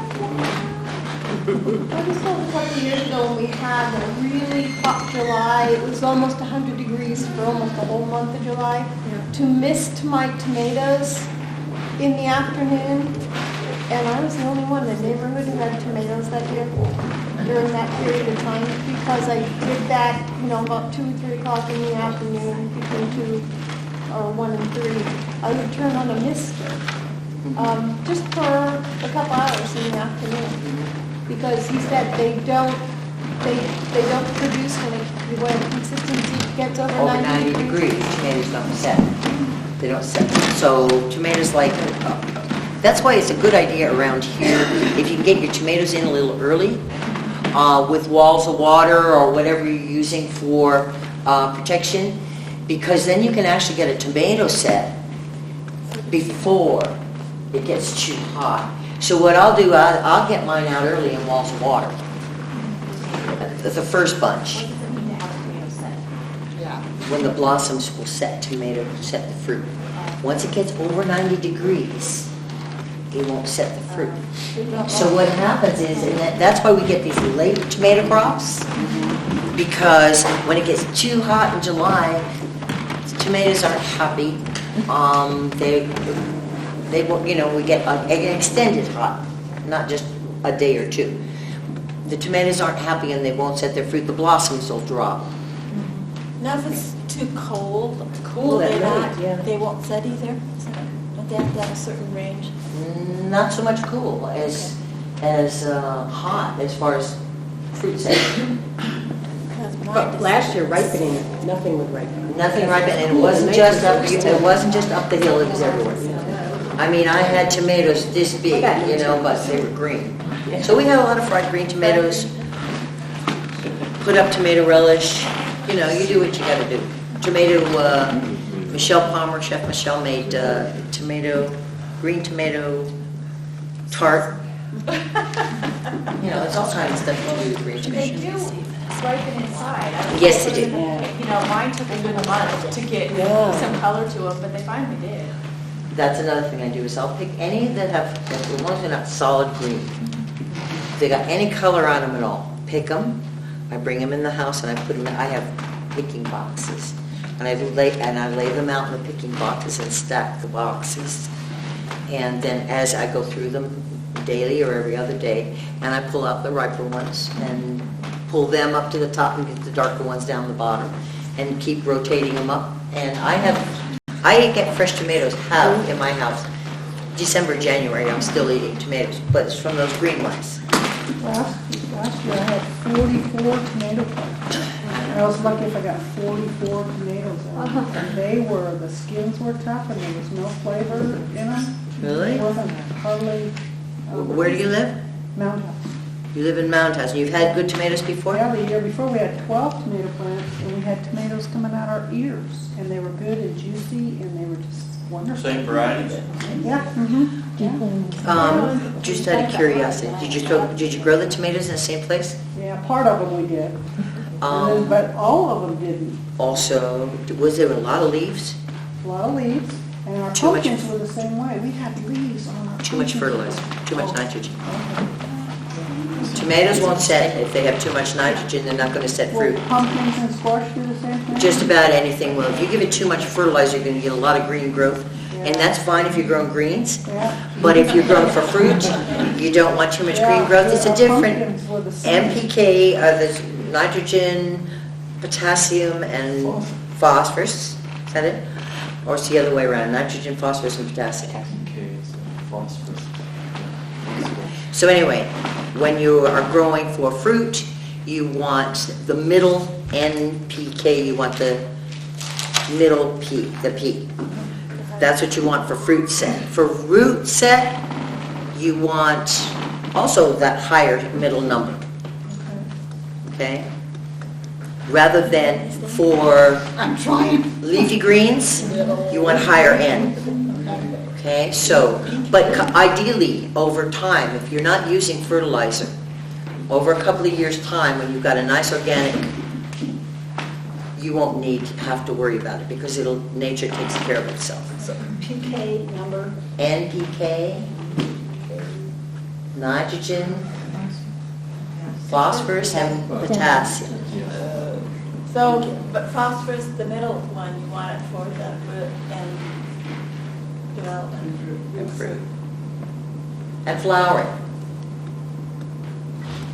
I just thought a couple of years ago when we had a really hot July, it was almost 100 degrees for almost the whole month of July, to mist my tomatoes in the afternoon, and I was the only one in the neighborhood who had tomatoes that year during that period of time, because I did that, about 2 or 3 o'clock in the afternoon, between 2 or 1 and 3. I would turn on a mister, just for a couple hours in the afternoon. Because he said they don't produce when consistency gets over 90 degrees. Tomatoes don't set. They don't set. So tomatoes that's why it's a good idea around here, if you can get your tomatoes in a little early, with walls of water or whatever you're using for protection, because then you can actually get a tomato set before it gets too hot. So what I'll do, I'll get mine out early in walls of water. The first bunch. When the blossoms will set the fruit. Once it gets over 90 degrees, it won't set the fruit. So what happens is, and that's why we get these late tomato crops, because when it gets too hot in July, tomatoes aren't happy. They will, we get an extended hot, not just a day or two. The tomatoes aren't happy and they won't set their fruit. The blossoms will drop. Now if it's too cold, they won't set either? Don't they have to have a certain range? Not so much cool as hot as far as fruit setting. But last year ripening, nothing would ripen. Nothing ripened, and it wasn't just up the hill, it was everywhere. I mean, I had tomatoes this big, but they were green. So we had a lot of fried green tomatoes, put up tomato relish, you do what you gotta do. Chef Michelle made green tomato tart. It's all kinds of stuff you do with green They tomatoes. do ripen inside. Yes, they do. Mine took a good month to get some color to them, but they finally did. That's another thing I do, is I'll pick any that have, as long as they're not solid green. If they got any color on them at all, pick them. I bring them in the house and I put them, I have picking boxes. And I lay them out in the picking boxes and stack the boxes. And then as I go through them daily or every other day, and I pull out the riper ones and pull them up to the top and get the darker ones down the bottom and keep rotating them up. And I get fresh tomatoes in my house. December, January, I'm still eating tomatoes, but it's from those green ones. Last year I had 44 tomato plants. I was lucky if I got 44 tomatoes in them. And the skins were tough and there was no flavor in them. Really? It wasn't hardly. Where do you live? Mound House. You live in Mound House, and you've had good tomatoes before? Yeah, the year before we had 12 tomato plants and we had tomatoes coming out our ears. And they were good and juicy and they were just wonderful. Same varieties? Yeah. Just out of curiosity, did you grow the tomatoes in the same place? Yeah, part of them we did. But all of them didn't. Also, was there a lot of leaves? A lot of leaves. And our pumpkins were the same way. We had leaves on our Too much pumpkins. fertilizer, too much nitrogen. Tomatoes won't set if they have too much nitrogen. They're not going to set fruit. Will pumpkins and squash do the same thing? Just about anything will. If you give it too much fertilizer, you're going to get a lot of green growth. And that's fine if you're growing greens. But if you're growing for fruit, you don't want too much green growth. It's a different NPK, there's nitrogen, potassium, and phosphorus. Is that it? Or it's the other way around, nitrogen, phosphorus, and potassium. Okay, so phosphorus. So anyway, when you are growing for fruit, you want the middle NPK, you want the middle P, the P. That's what you want for fruit set. For root set, you want also that higher middle number. Okay? rather than for I'm trying. leafy greens, you want higher N. Okay, so, but ideally, over time, if you're not using fertilizer, over a couple of years' time, when you've got a nice organic, you won't have to worry about it because nature takes care of itself. So PK number? NPK, nitrogen, phosphorus, and potassium. So, but phosphorus, the middle one, you want it for the root and development. And fruit. And flowering.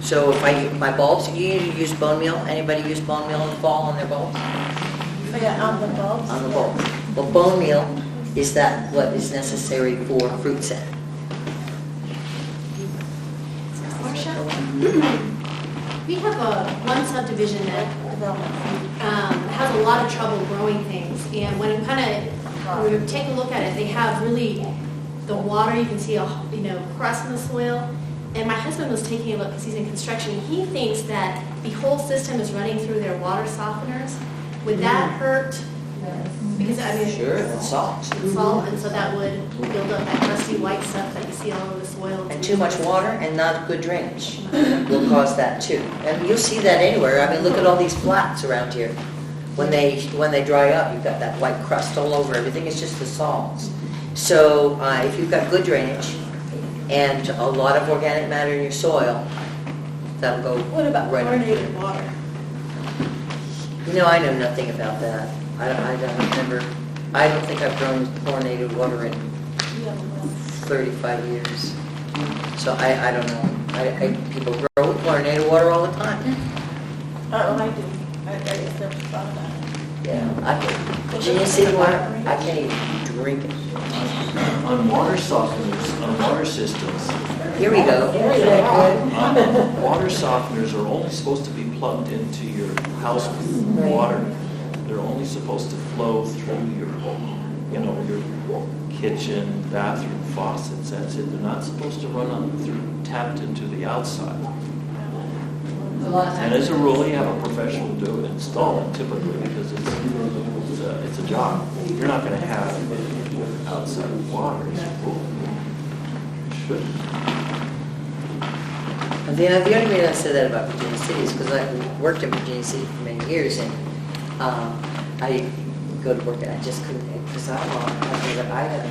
So if my bulbs, you use bone meal? Anybody use bone meal in the fall on their bulbs? Yeah, on the bulbs. On the bulbs. Well, bone meal, is that what is necessary for fruit set? Marcia? We have one subdivision that has a lot of trouble growing things, and when we take a look at it, they have really the water. You can see a crust in the soil. And my husband was taking a look because he's in construction. He thinks that the whole system is running through their water softeners. Would that hurt? Because Sure, it's salt. it's salt, and so that would build up that crusty white stuff that you see all over the soil. And too much water and not good drainage will cause that too. And you'll see that anywhere. I mean, look at all these flats around here. When they dry up, you've got that white crust all over everything. It's just the salts. So if you've got good drainage and a lot of organic matter in your soil, that'll go What about right up. chlorinated water? I know nothing about that. I don't think I've grown with chlorinated water in 35 years. So I don't know. People grow with chlorinated water all the time. Oh, I do. I guess never thought about it. Yeah, Virginia City water, I can't even drink it. On water softeners, on water systems, Here we go. water softeners are only supposed to be plugged into your house water. They're only supposed to flow through your kitchen, bathroom faucets. That's it. They're not supposed to run tapped into the outside. And as a rule, you have a professional do it, install it typically because it's a job. You're not going to have outside water as a rule. You shouldn't. The only reason I said that about Virginia City is because I worked in Virginia City for many years, and I go to work and I just couldn't, because I haven't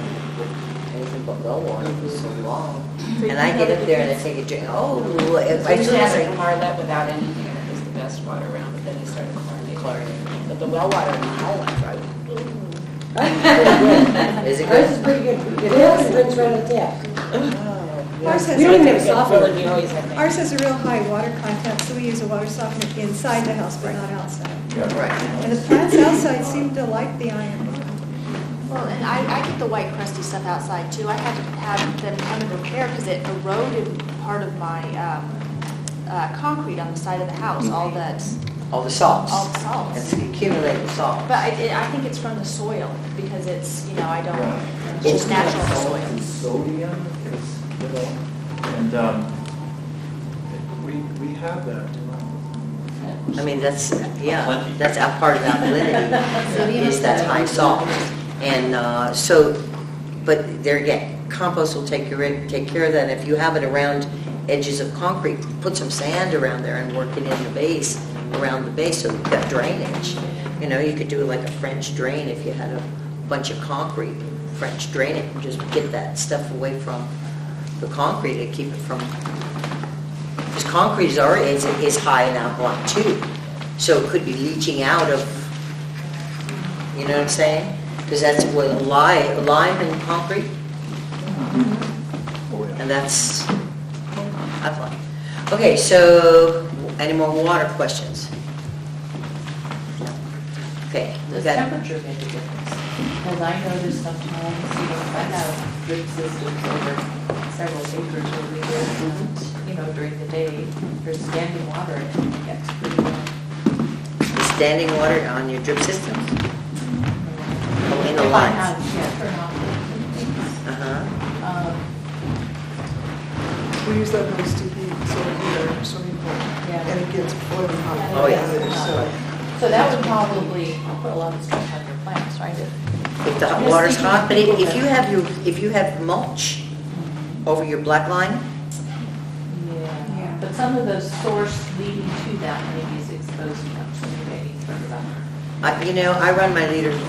anything but well water for so long. And I get up there and I take a drink, I just had a Marlette without anything, and it was the best water around, but then they started chlorinating. But the well water in Highland, right? Is it Ours is good? pretty good. It is, it runs right on tap. Ours has We don't even have a- softener. Ours has a real high water content, so we use a water softener inside the house, but not outside. Right. And the plants outside seem to like the iron. Well, and I get the white crusty stuff outside too. I had to have them come and repair because it eroded part of my concrete on the side of the house, all All the salts. all the salts. It's accumulated salt. But I think it's from the soil because it's, it's just natural in the soil. Sodium is, and we have that. I mean, that's a part of alkalinity, is that high salt. And but there again, compost will take care of that. If you have it around edges of concrete, put some sand around there and work it in the base, around the base, so you've got drainage. You could do like a French drain if you had a bunch of concrete, French drain it, and just get that stuff away from the concrete and keep it from, because concrete is high in alkaline too, so it could be leaching out of, you know what I'm saying? Because that's what lime and concrete, and that's alkaline. Okay, so any more water questions? Okay, we Does got temperature make a difference? Because I notice sometimes, if I have drip systems over several acres where we live, during the day, there's standing water and it gets pretty warm. standing water on your drip system? Oh, in the If I lines? have, turn off the Uh-huh. We use that nice to heat, so we heat our swimming pool, Yeah. and it gets boiling hot. Oh, yeah. So So that would probably put a lot of stress on your plants, right? If the water's hot, but if you have mulch over your black line, Yeah. But some of the source leading to that maybe is exposed enough, so maybe I need to think about it.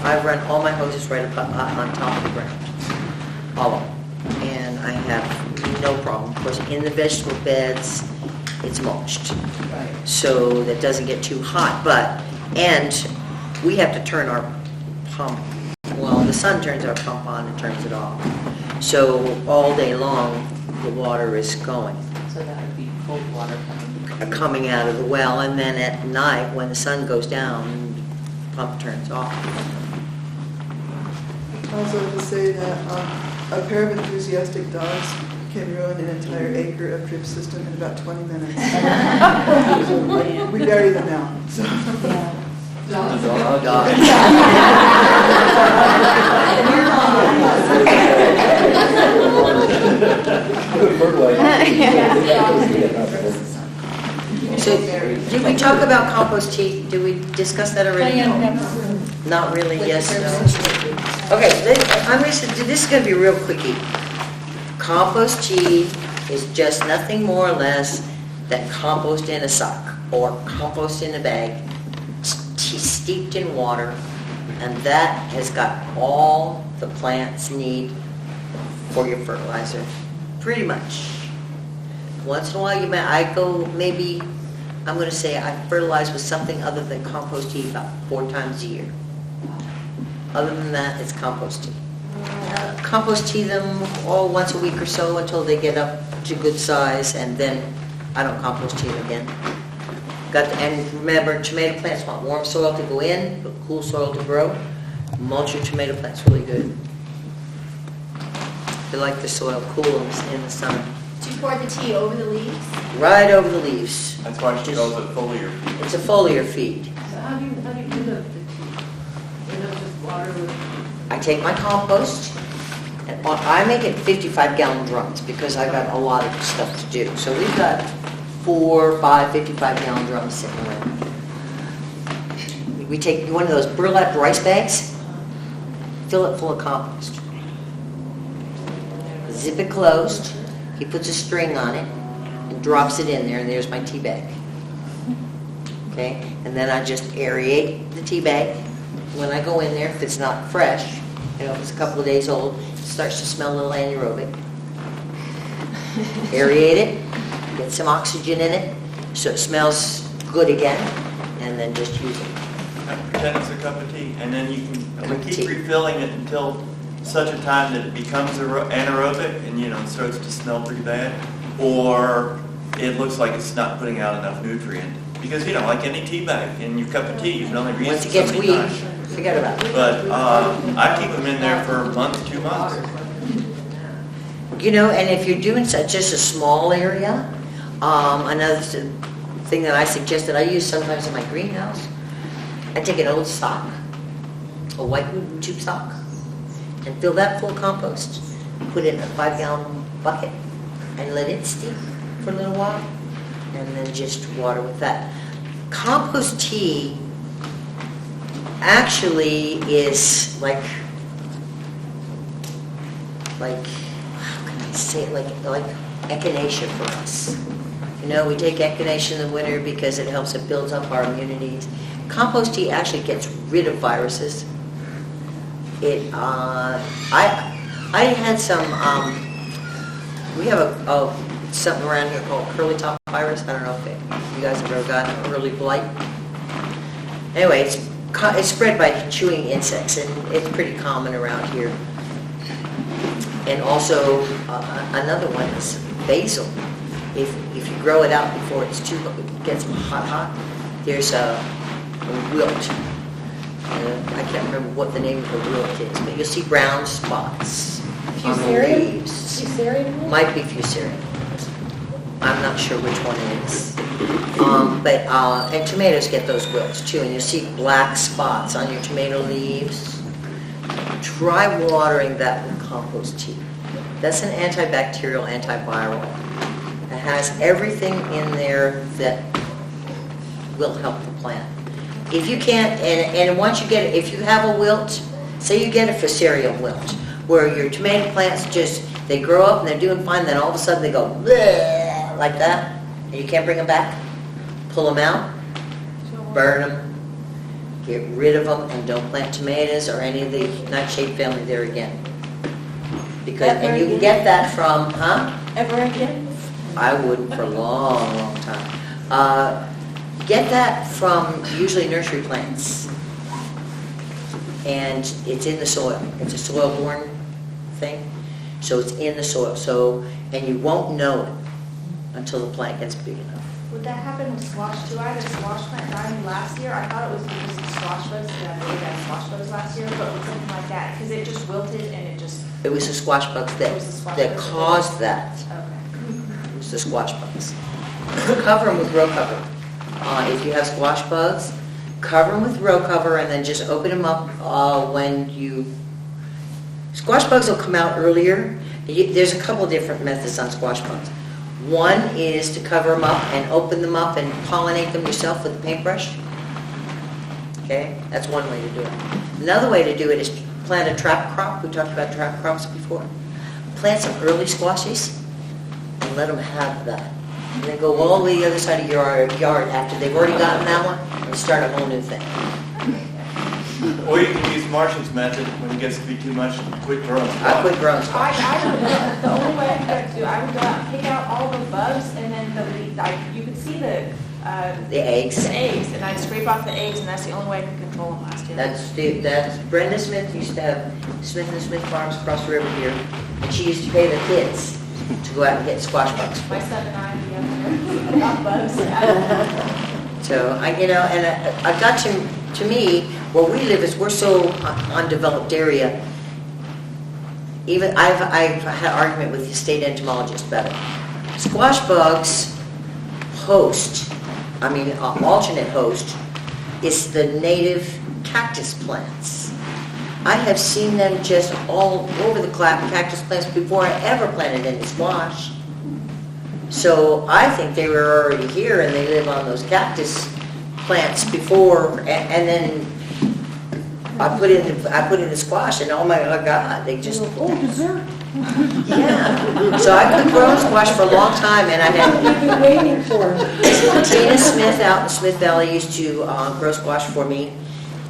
I run all my hoses right up on top of the ground, all of them. And I have no problem. Of course, in the vegetable beds, it's mulched. Right. So that doesn't get too hot, and we have to turn our pump, well, the sun turns our pump on and turns it off. So all day long, the water is going. So that would be cold water Coming out of the well, and then at night, when the sun goes down, the pump turns off. Also to say that a pair of enthusiastic dogs can ruin an entire acre of drip system in about 20 minutes. We bury them now, so. So, did we talk about compost tea? Did we discuss that already? Not really, yes, no. Okay, this is going to be real quickie. Compost tea is just nothing more or less than compost in a sock or compost in a bag, steeped in water, and that has got all the plants need for your fertilizer, pretty much. Once in a while, I'm going to say I fertilize with something other than compost tea about 4 times a year. Other than that, it's compost tea. Compost tea them all once a week or so until they get up to good size, and then I don't compost tea them again. And remember, tomato plants want warm soil to go in, but cool soil to grow. Mulch your tomato plants really good. They like the soil cool in the summer. Do you pour the tea over the leaves? Right over the leaves. That's why she calls it foliar feed. It's a foliar feed. So how do you do the tea? You know, just water with... I take my compost, and I make it 55-gallon drums because I've got a lot of stuff to do. So we've got 4 or 5 55-gallon drums sitting around. We take one of those burlap rice bags, fill it full of compost. Zip it closed. He puts a string on it and drops it in there, and there's my tea bag. Okay? And then I just aerate the tea bag. When I go in there, if it's not fresh, if it's a couple of days old, it starts to smell a little anaerobic. Aerate it, get some oxygen in it, so it smells good again, and then just use it. Pretend it's a cup of tea, and then you can keep refilling it until such a time that it becomes anaerobic and it starts to smell pretty bad, or it looks like it's not putting out enough nutrient. Because like any tea bag, in your cup of tea, you can only reuse Once it it gets so many weak, times. forget about it. But I keep them in there for a month, 2 months. And if you're doing just a small area, another thing that I suggest that I use sometimes in my greenhouse, I take an old sock, a white wooden tube sock, and fill that full of compost, put it in a 5-gallon bucket, and let it steep for a little while, and then just water with that. Compost tea actually is like how can I say it, like echinacea for us. We take echinacea in the winter because it helps, it builds up our immunities. Compost tea actually gets rid of viruses. I had some, we have something around here called curly top virus. I don't know if you guys have ever gotten early blight. Anyway, it's spread by chewing insects, and it's pretty common around here. And also, another one is basil. If you grow it out before it gets hot, there's a wilt. I can't remember what the name of the wilt is, but you'll see brown spots on the leaves. Fusarium? Might be fusarium. I'm not sure which one it is. And tomatoes get those wilts too, and you'll see black spots on your tomato leaves. Try watering that with compost tea. That's an antibacterial, antiviral. It has everything in there that will help the plant. If you can't, and once you get, if you have a wilt, say you get a fusarium wilt, where your tomato plants just, they grow up and they're doing fine, then all of a sudden they go bleh, like that, and you can't bring them back, pull them out, burn them, get rid of them, and don't plant tomatoes or any of the nightshade family there again. Because, and you can get that from, Ever again? I wouldn't for a long, long time. Get that from usually nursery plants. And it's in the soil. It's a soil-borne thing. So it's in the soil. So, and you won't know it until the plant gets big enough. Would that happen with squash too? I had a squash plant dying last year. I thought it was because of squash bugs, and I really had squash bugs last year, but with something like that, because it just wilted and it just... It was the squash bugs that caused that. Okay. It was the squash bugs. Cover them with row cover. If you have squash bugs, cover them with row cover and then just open them up when you... Squash bugs will come out earlier. There's a couple different methods on squash bugs. One is to cover them up and open them up and pollinate them yourself with a paintbrush. Okay, that's one way to do it. Another way to do it is plant a trap crop. We talked about trap crops before. Plant some early squashes and let them have that. And then go all the other side of your yard after they've already gotten that one and start a whole new thing. Or you can use Martian's method when it gets to be too much, quit growing squash. I quit growing squash. The only way I could do, I would go out and pick out all the bugs, and then you could see the eggs. The eggs, and I'd scrape off the eggs, and that's the only way I could control them last year. That's Brenda Smith used to have Smith and Smith Farms across the river here, and she used to pay the kids to go out and get squash bugs. My son and I would be up there, got bugs. So I got to me, where we live is we're so undeveloped area. Even I've had an argument with the state entomologist about it. Squash bugs host, alternate host, is the native cactus plants. I have seen them just all over the cactus plants before I ever planted any squash. So I think they were already here and they live on those cactus plants before, and then I put in the squash, and oh my God, they just dessert. Yeah. So I could grow squash for a long time, and I had. What have you been waiting for? Tina Smith out in Smith Valley used to grow squash for me,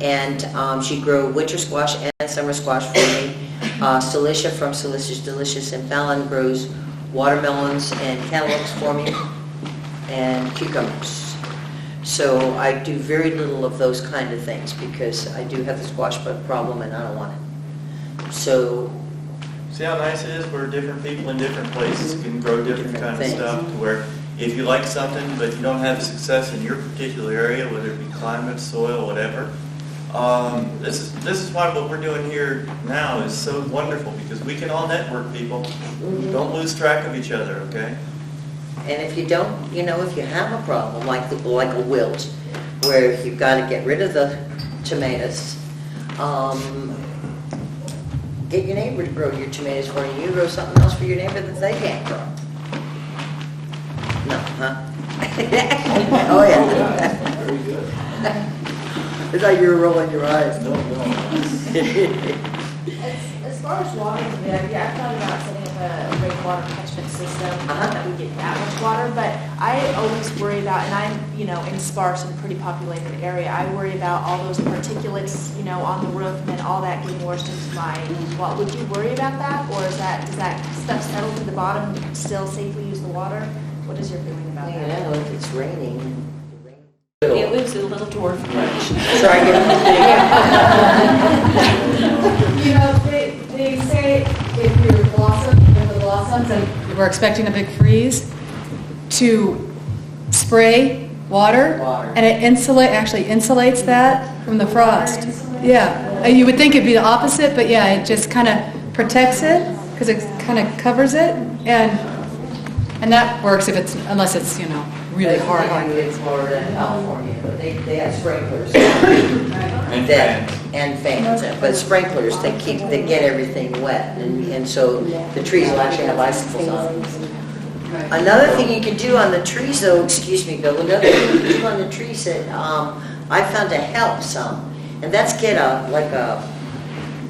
and she'd grow winter squash and summer squash for me. Celicia from Celicia's Delicious and Fallon grows watermelons and cantaloupes for me, and cucumbers. So I do very little of those kind of things because I do have the squash bug problem and I don't want it. So. See how nice it is where different people in different places can grow different kind of stuff, to where if you like something but you don't have success in your particular area, whether it be climate, soil, whatever, this is why what we're doing here now is so wonderful, because we can all network people. Don't lose track of each other, okay? And if you don't, if you have a problem like a wilt, where you've got to get rid of the tomatoes, get your neighbor to grow your tomatoes for you. You grow something else for your neighbor that they can't grow. No, huh? Oh, yeah. Very good. I thought you were rolling your eyes. No. As far as water, I thought about setting up a rainwater catchment system, not that we get that much water, but I always worry about, and I'm, in sparse and pretty populated area, I worry about all those particulates, on the roof and then all that getting washed into my, well, would you worry about that? Or does that stuff settle to the bottom and you can still safely use the water? What is your feeling about that? If it's raining. It lives in a little dwarf branch. Sorry, They say if the blossoms, and we're expecting a big freeze, to spray water. And it actually insulates that from the frost. Yeah, and you would think it'd be the opposite, but yeah, it just kind of protects it because it kind of covers it, and that works unless it's really hard. In Florida and California, but they have sprinklers and fans. But sprinklers, they get everything wet, and so the trees will actually have icicles on them. Another thing you can do on the trees, though, excuse me, Bill, another thing you can do on the trees that I found to help some, and that's get like a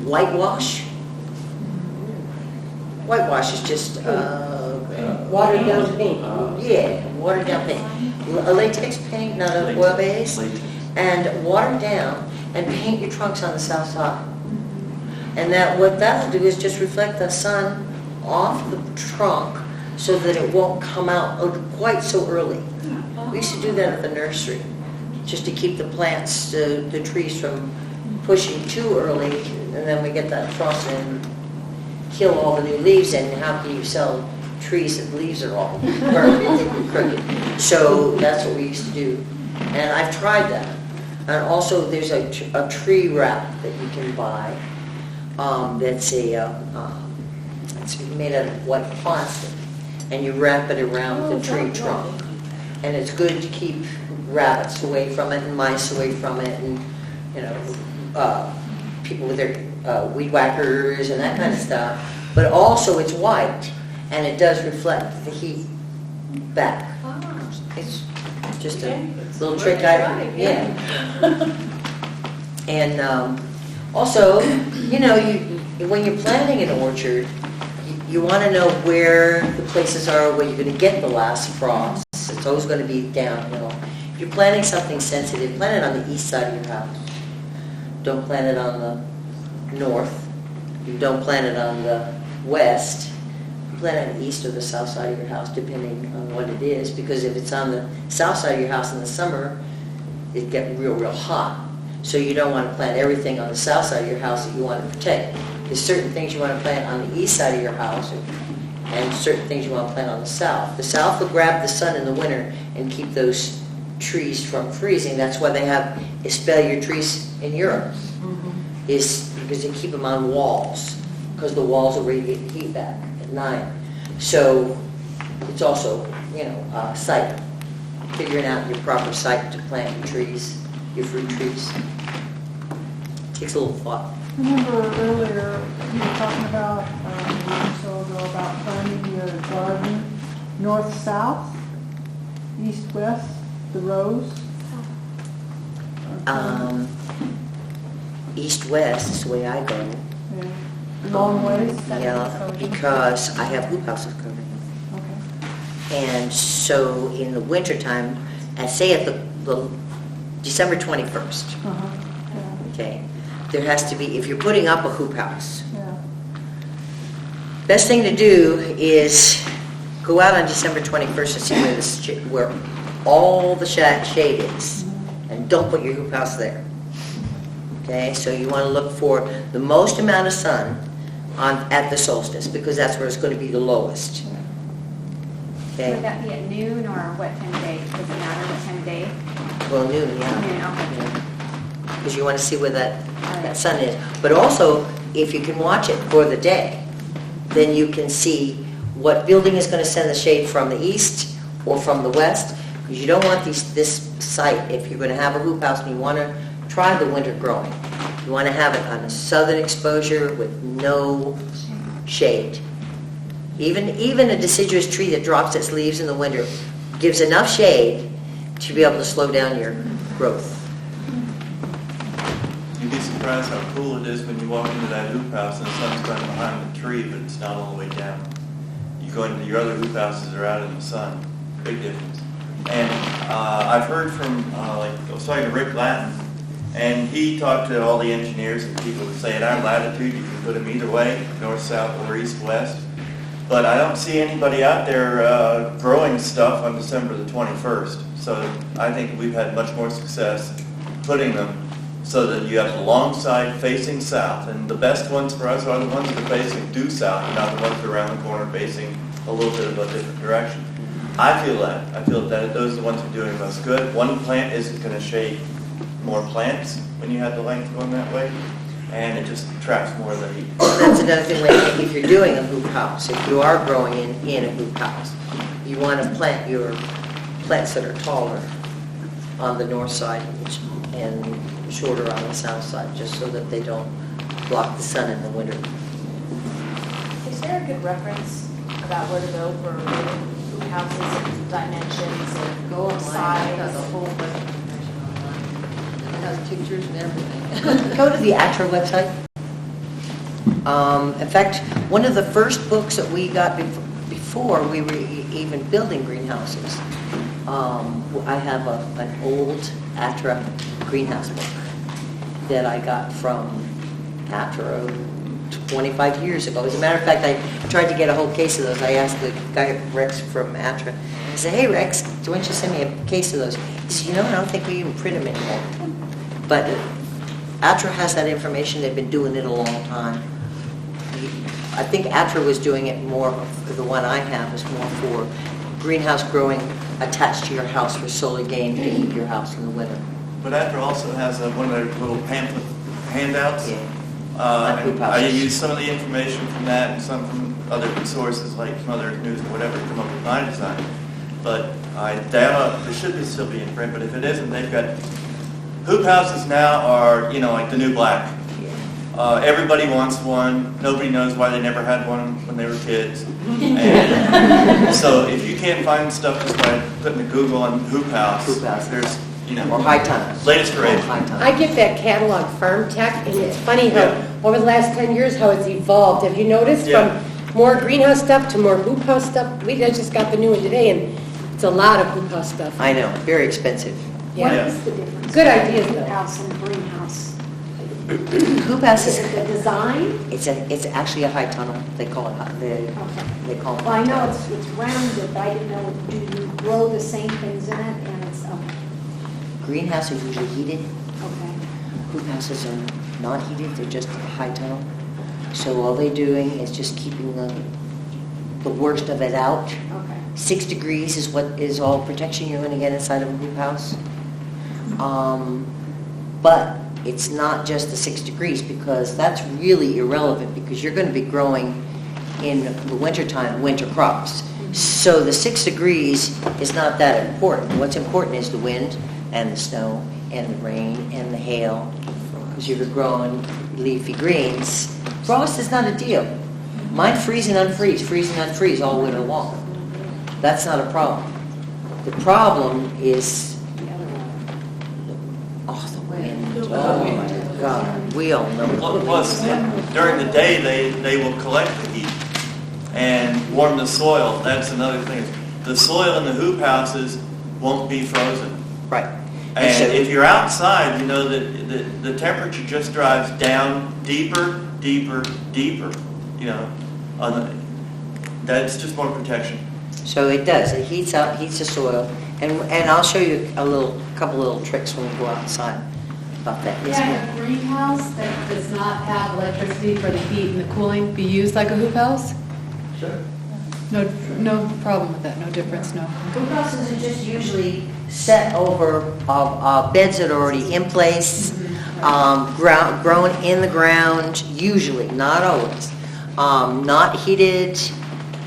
whitewash. Whitewash is just, Watered down paint. yeah, watered down paint. A latex paint, not a oil base. And water down and paint your trunks on the south side. And what that'll do is just reflect the sun off the trunk so that it won't come out quite so early. We used to do that at the nursery, just to keep the plants, the trees from pushing too early, and then we get that frost and kill all the new leaves, and how can you sell trees if leaves are all crooked? So that's what we used to do. And I've tried that. And also there's a tree wrap that you can buy that's it's made out of white plastic, and you wrap it around the tree trunk. And it's good to keep rabbits away from it and mice away from it, and people with their weed whackers and that kind of stuff. But also it's white, and it does reflect the heat back. It's just a little trick yeah. And also, when you're planting an orchard, you want to know where the places are where you're going to get the last frost. It's always going to be downhill. If you're planting something sensitive, plant it on the east side of your house. Don't plant it on the north. You don't plant it on the west. Plant it on the east or the south side of your house, depending on what it is. Because if it's on the south side of your house in the summer, it gets real, real hot. So you don't want to plant everything on the south side of your house that you want to protect. There's certain things you want to plant on the east side of your house, and certain things you want to plant on the south. The south will grab the sun in the winter and keep those trees from freezing. That's why they have espalier trees in Europe, is because they keep them on walls, because the walls will radiate heat back at night. So it's also, site, figuring out your proper site to plant your trees, your fruit trees. Takes a little thought. Remember earlier, you were talking about, a week or so ago, about planting your garden north-south, east-west, the rows? East-west is the way I go. Yeah. Long ways? Yeah, because I have hoop houses covered. Okay. And so in the wintertime, say at the December 21st, okay, there has to be, if you're putting up a hoop house, best thing to do is go out on December 21st and see where all the shade is, and don't put your hoop house there. Okay, so you want to look for the most amount of sun at the solstice, because that's where it's going to be the lowest. Okay. Would that be at noon or what time of day? Does it matter what time of day? Well, noon, yeah. Noon, okay. Because you want to see where that sun is. But also, if you can watch it for the day, then you can see what building is going to send the shade from the east or from the west. Because you don't want this site, if you're going to have a hoop house and you want to try the winter growing, you want to have it on a southern exposure with no shade. Even a deciduous tree that drops its leaves in the winter gives enough shade to be able to slow down your growth. You'd be surprised how cool it is when you walk into that hoop house and the sun's going behind the tree, but it's not all the way down. You go into your other hoop houses that are out in the sun. Big difference. And I've heard from, I was talking to Rick Latin, and he talked to all the engineers and people that say at our latitude you can put them either way, north, south, or east, west. But I don't see anybody out there growing stuff on December the 21st. So I think we've had much more success putting them so that you have the long side facing south. And the best ones for us are the ones that are facing due south, and not the ones that are around the corner facing a little bit of a different direction. I feel that. I feel that those are the ones who are doing the most good. One plant isn't going to shade more plants when you have the length going that way, and it just traps more of the heat. That's another thing, if you're doing a hoop house, if you are growing in a hoop house, you want to plant your plants that are taller on the north side and shorter on the south side, just so that they don't block the sun in the winter. Is there a good reference about where to go for hoop houses, dimensions, Go online, size? there's a whole bunch of information online. pictures and everything. Go to the Atra website. In fact, one of the first books that we got before we were even building greenhouses, I have an old Atra greenhouse book that I got from Atra 25 years ago. As a matter of fact, I tried to get a whole case of those. I asked the guy, Rex from Atra, I said, hey Rex, why don't you send me a case of those? He said, you know, I don't think we even print them anymore. But Atra has that information. They've been doing it a long time. I think Atra was doing it more, the one I have is more for greenhouse growing attached to your house for solar gain to keep your house in the winter. But Atra also has one of their little pamphlet handouts. Yeah. And I use some of the information from that and some from other sources like Mother News or whatever to come up with my design. But I doubt it should still be in print, but if it isn't, they've got hoop houses now are, you know, like the new black. Everybody wants one. Nobody knows why they never had one when they were kids. And so if you can't find stuff just by putting a Google on hoop house, there's, you know, or high tunnels. Latest grade. I get that catalog, Farm Tech, and it's funny how over the last 10 years how it's evolved. Have you noticed from more greenhouse stuff to more hoop house stuff? We just got the new one today, and it's a lot of hoop house stuff. I know, very expensive. What is the difference? Good ideas, between though. hoop house and greenhouse? Hoop house Is is, it the design? it's actually a high tunnel. They call it, they call it. Well, I know it's rounded, but I didn't know, do you grow the same things in it and it's, Greenhouses are usually heated. okay. Hoop houses are not heated, they're just a high tunnel. So all they're doing is just keeping the worst of it out. Okay. 6 degrees is what is all protection you're going to get inside of a hoop house. But it's not just the 6 degrees, because that's really irrelevant, because you're going to be growing in the wintertime winter crops. So the 6 degrees is not that important. What's important is the wind and the snow and the rain and the hail, because you're growing leafy greens. Frost is not a deal. Mine freeze and unfreeze all winter long. That's not a problem. The problem is the wind. Oh my God, we all know. Plus, during the day, they will collect the heat and warm the soil. That's another thing. The soil in the hoop houses won't be frozen. Right. And if you're outside, you know that the temperature just drives down deeper, deeper, deeper. You know, that's just more protection. So it does. It heats the soil, and I'll show you a couple little tricks when we go outside about that. Yes, Can ma'am. a greenhouse that does not have electricity for the heat and the cooling be used like a hoop house? Sure. No problem with that, no difference, no. Hoop houses are just usually set over beds that are already in place, grown in the ground, usually, not always. Not heated,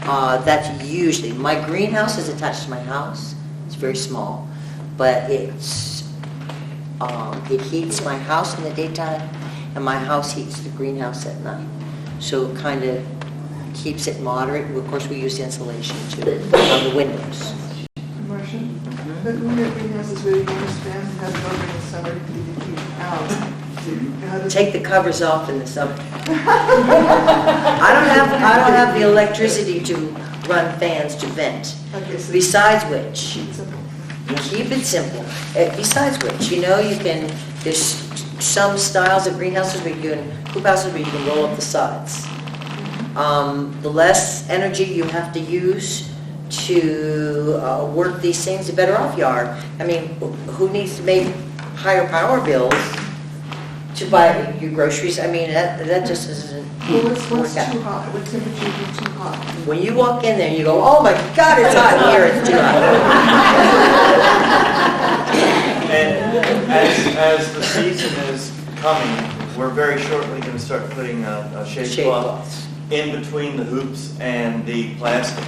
that's usually. My greenhouse is attached to my house. It's very small, but it heats my house in the daytime, and my house heats the greenhouse at night. So it kind of keeps it moderate. Of course, we use insulation too on the windows. Marcia, but when your greenhouse is really warm, fan has it over in the summer to keep the heat out. How does Take the covers off in the summer. I don't have the electricity to run fans to vent. Okay, so Besides which, it's simple. keep it simple. Besides which, you know, there's some styles of greenhouses where hoop houses where you can roll up the sides. The less energy you have to use to work these things, the better off you are. I mean, who needs to make higher power bills to buy your groceries? I mean, that just doesn't Well, what's work out. too hot? What temperature would be too hot? When you walk in there, you go, oh my God, it's hot here, it's too hot. And as the season is coming, we're very shortly going to start putting a shade cloth in between the hoops and the plastic.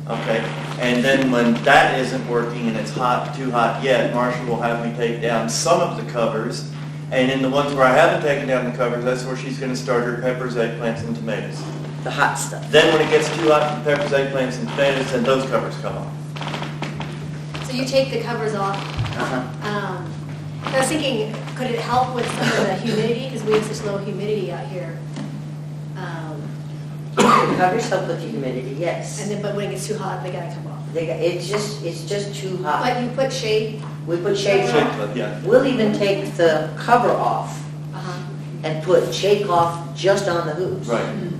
Okay, and then when that isn't working and it's too hot yet, Marcia will have me take down some of the covers, and in the ones where I haven't taken down the covers, that's where she's going to start her peppers, eggplants, and tomatoes. The hot stuff. Then when it gets too hot for peppers, eggplants, and tomatoes, then those covers come off. So you take the covers off. Uh-huh. I was thinking, could it help with some of the humidity, because we have such low humidity out here? Covers help with the humidity, yes. And then, but when it gets too hot, they gotta come off. It's just too hot. But you put shade? We put shade Shade cloth. cloth, yeah. We'll even take the cover off Uh-huh. and put shade cloth just on the hoops. Right.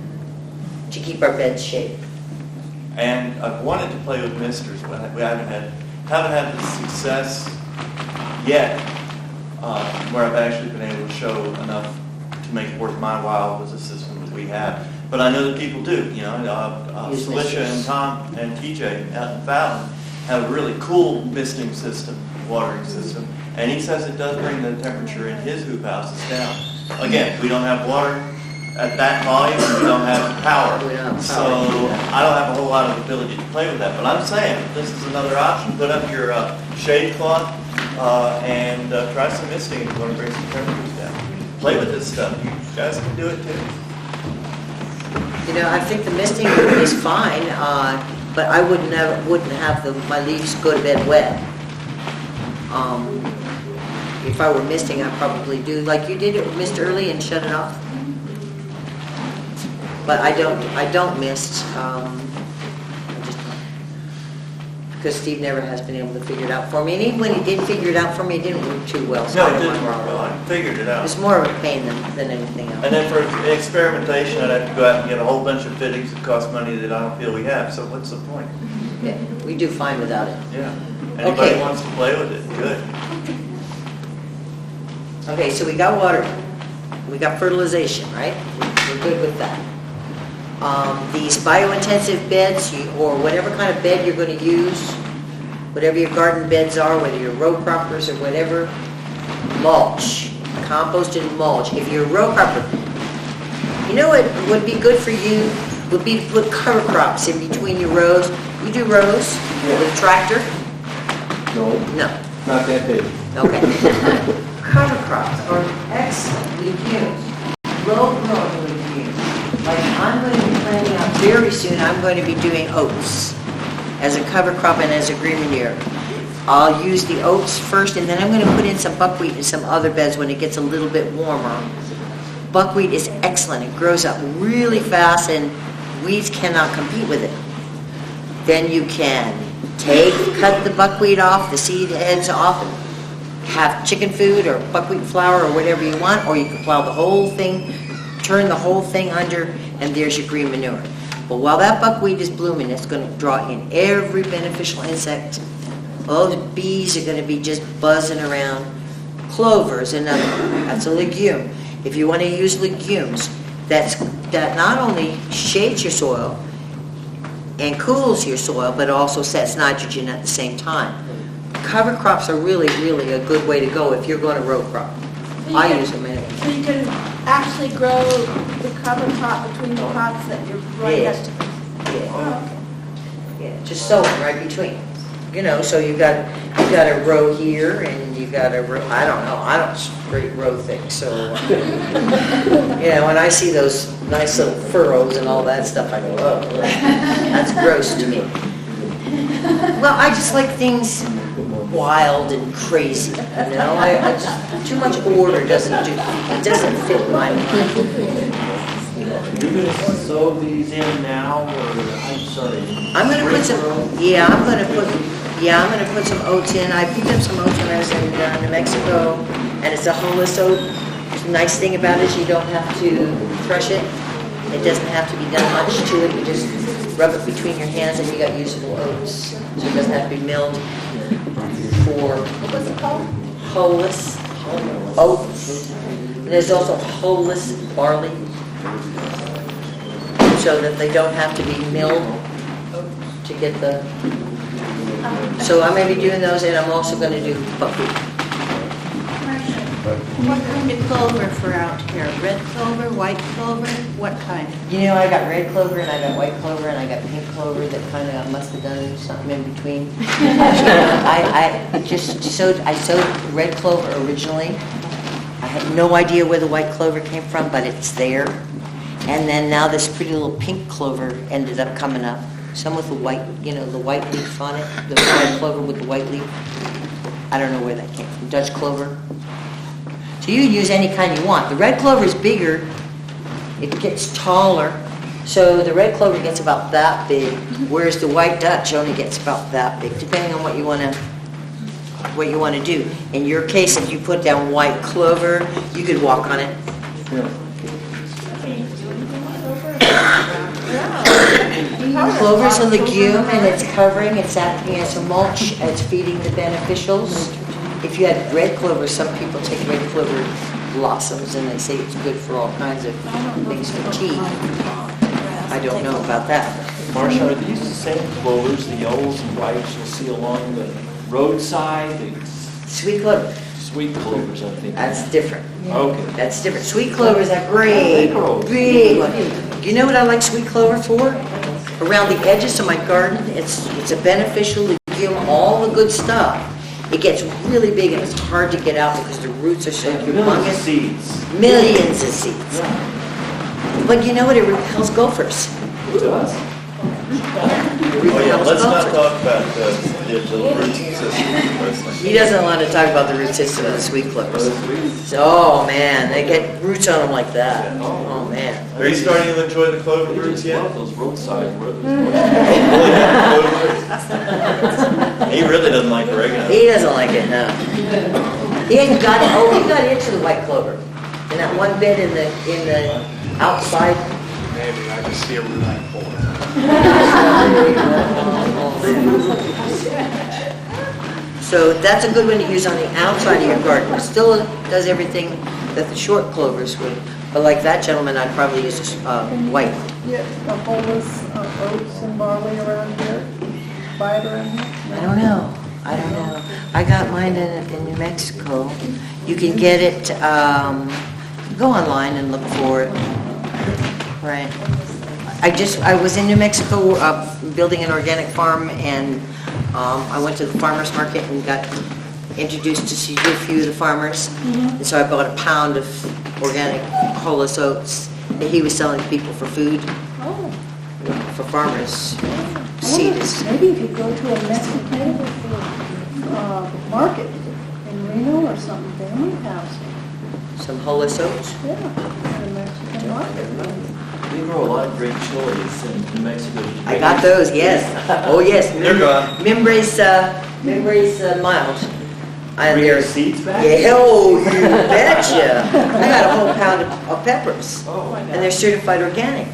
To keep our beds shady. And I've wanted to play with misters, but we haven't had the success yet where I've actually been able to show enough to make it worth my while with the system that we have. But I know that people do. You know, Use Celicia misters. and Tom and TJ out in Fallon have a really cool misting system, watering system, and he says it does bring the temperature in his hoop houses down. Again, we don't have water at that volume, and we don't have power. We don't have So power. I don't have a whole lot of ability to play with that. But I'm saying, this is another option. Put up your shade cloth and try some misting if you want to bring some temperatures down. Play with this stuff. You guys can do it too. You know, I think the misting is fine, but I wouldn't have my leaves go to bed wet. If I were misting, I'd probably do like you did it, mist early and shut it off. But I don't mist, because Steve never has been able to figure it out for me. And even when he did figure it out for me, it didn't work too well. So No, I it don't didn't mind. work well. I figured it out. It's more of a pain than anything else. And then for experimentation, I'd have to go out and get a whole bunch of fittings that cost money that I don't feel we have. So what's the point? Yeah, we do fine without it. Yeah. Anybody Okay. wants to play with it, good. Okay, so we got water, we got fertilization, right? We're good with that. These biointensive beds, or whatever kind of bed you're going to use, whatever your garden beds are, whether you're row croppers or whatever, mulch, compost and mulch. If you're a row cropper, you know what would be good for you would be to put cover crops in between your rows. You do rows with a tractor? No, No. not that big. Okay. Cover crops are excellent legumes, low-growing legumes. Like I'm going to be planting out very soon, I'm going to be doing oats as a cover crop and as a green manure. I'll use the oats first, and then I'm going to put in some buckwheat and some other beds when it gets a little bit warmer. Buckwheat is excellent. It grows up really fast, and weeds cannot compete with it. Then you can cut the buckwheat off, the seed heads off, and have chicken food or buckwheat flour or whatever you want, or you can plow the whole thing, turn the whole thing under, and there's your green manure. But while that buckwheat is blooming, it's going to draw in every beneficial insect. All the bees are going to be just buzzing around. Clover is another one. That's a legume. If you want to use legumes, that not only shades your soil and cools your soil, but also sets nitrogen at the same time. Cover crops are really, really a good way to go if you're going to row crop. I use them anyway. So you can actually grow the cover crop between the crops that you're growing Yes. vegetables? Yeah. Yeah, just sow it right between. You know, so you got a row here and you got a row, I don't straight row things, so, you know, when I see those nice little furrows and all that stuff, I go, oh, that's gross to me. Well, I just like things wild and crazy, you know, I just, too much order doesn't fit my mind. You're going to sow these in now, or, I'm sorry? I'm gonna put some, I'm gonna put some oats in. I picked up some oats when I was in New Mexico, and it's a hulless oat. The nice thing about it is you don't have to crush it. It doesn't have to be done much to it. You just rub it between your hands and you got usable oats. So it doesn't have to be milled for What's it called? hulless oats. And there's also hulless barley, so that they don't have to be milled to get the, so I'm going to be doing those, and I'm also going to do buckwheat. What kind of clover for out here? Red clover, white clover, what kind? You know, I got red clover, and I got white clover, and I got pink clover that kind of, I must have done something in between. I sowed red clover originally. I had no idea where the white clover came from, but it's there. And then now this pretty little pink clover ended up coming up. Some with the white, you know, the white leaf on it, the red clover with the white leaf. I don't know where that came from. Dutch clover. So you can use any kind you want. The red clover is bigger, it gets taller, so the red clover gets about that big, whereas the white Dutch only gets about that big, depending on what you want to do. In your case, if you put down white clover, you could walk on it. Clover's a legume and it's covering, it's acting as a mulch, it's feeding the beneficials. If you had red clover, some people take red clover blossoms and they say it's good for all kinds of things for tea. I don't know about that. Marcia, are these the same clovers, the yellows and whites you'll see along the roadside? Sweet clover. Sweet clovers, I think. That's different. Okay. That's different. Sweet clover is a great, big one. You know what I like sweet clover for? Around the edges of my garden, it's a beneficial legume, all the good stuff. It gets really big and it's hard to get out because the roots are so humongous. Seeds. Millions of seeds. But you know what? It repels gophers. It does? Oh yeah, let's not talk about the root system. He doesn't want to talk about the root system of the sweet clovers. Oh man, they get roots on them like that. Oh man. Are you starting to enjoy the clover They roots just yet? love those roadside where He really doesn't like oregano. He doesn't like it, no. He ain't got it. Oh, he got into the white clover. In that one bed in the outside. Maybe I just see a root like four. So that's a good one to use on the outside of your garden. It still does everything that the short clovers would. But like that gentleman, I'd probably use white. Yeah, a bolus of oats and barley around here, buy it around here? I don't know. I got mine in New Mexico. You can get it, go online and look for it. Right. I was in New Mexico building an organic farm, and I went to the farmer's market and got introduced to see a few of the farmers. And so I bought a pound of organic Holus oats that he was selling to people for food, for farmers. Seeds. Maybe you could go to a Mexican market in Reno or something, they might have Some Holus oats? some. Yeah, at a Mexican market. we grow a lot of great chilies in New Mexico. I got those, yes. Oh, yes. They're gone. Mimbres mild. Bring your seeds back? Yeah, oh, you betcha. I got a whole pound of peppers, and they're certified organic.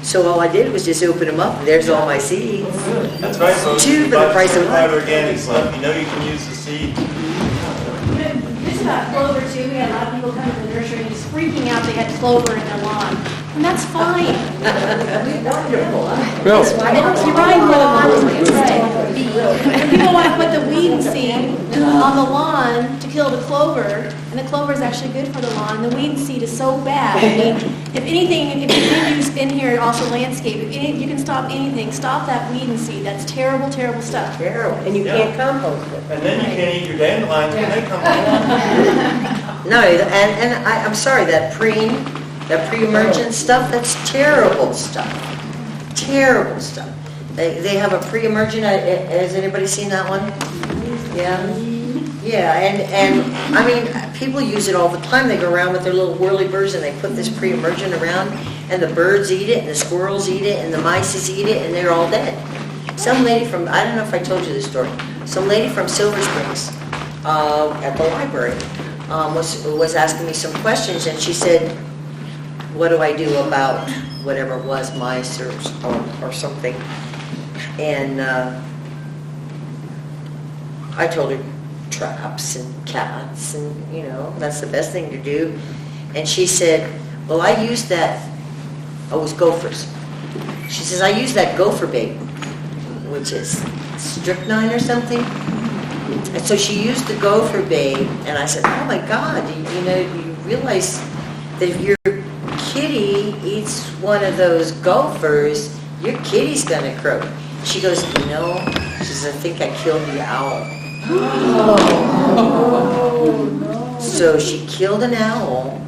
So all I did was just open them up, and there's all my seeds. That's right, folks. Two for the price of one. Organic stuff, you know you can use the seed. This is about clover too. We had a lot of people come to the nursery and just freaking out they had clover in their lawn. And that's fine. Wonderful. It's right lawn. People want to put the weed seed on the lawn to kill the clover, and the clover is actually good for the lawn. The weed seed is so bad. I mean, if anything, if you can use in here also landscape, if you can stop anything, stop that weed and seed. That's terrible, terrible stuff. Terrible. And you can't compost it. And then you can't eat your dandelions when they come along. No, and I'm sorry, that pre-emergent stuff, that's terrible stuff. Terrible stuff. They have a pre-emergent, has anybody seen that one? Yeah? Yeah, and I mean, people use it all the time. They go around with their little whirly-birds and they put this pre-emergent around, and the birds eat it, and the squirrels eat it, and the mice eat it, and they're all dead. Some lady from, I don't know if I told you this story, some lady from Silver Springs at the library was asking me some questions, and she said, what do I do about whatever it was, mice or something? And I told her traps and cats, and that's the best thing to do. And she said, well, I used that, it was gophers. She says, I used that gopher bait, which is strychnine or something. And so she used the gopher bait, and I said, oh my God, you realize that if your kitty eats one of those gophers, your kitty's gonna croak. She goes, she says, I think I killed the owl. So she killed an owl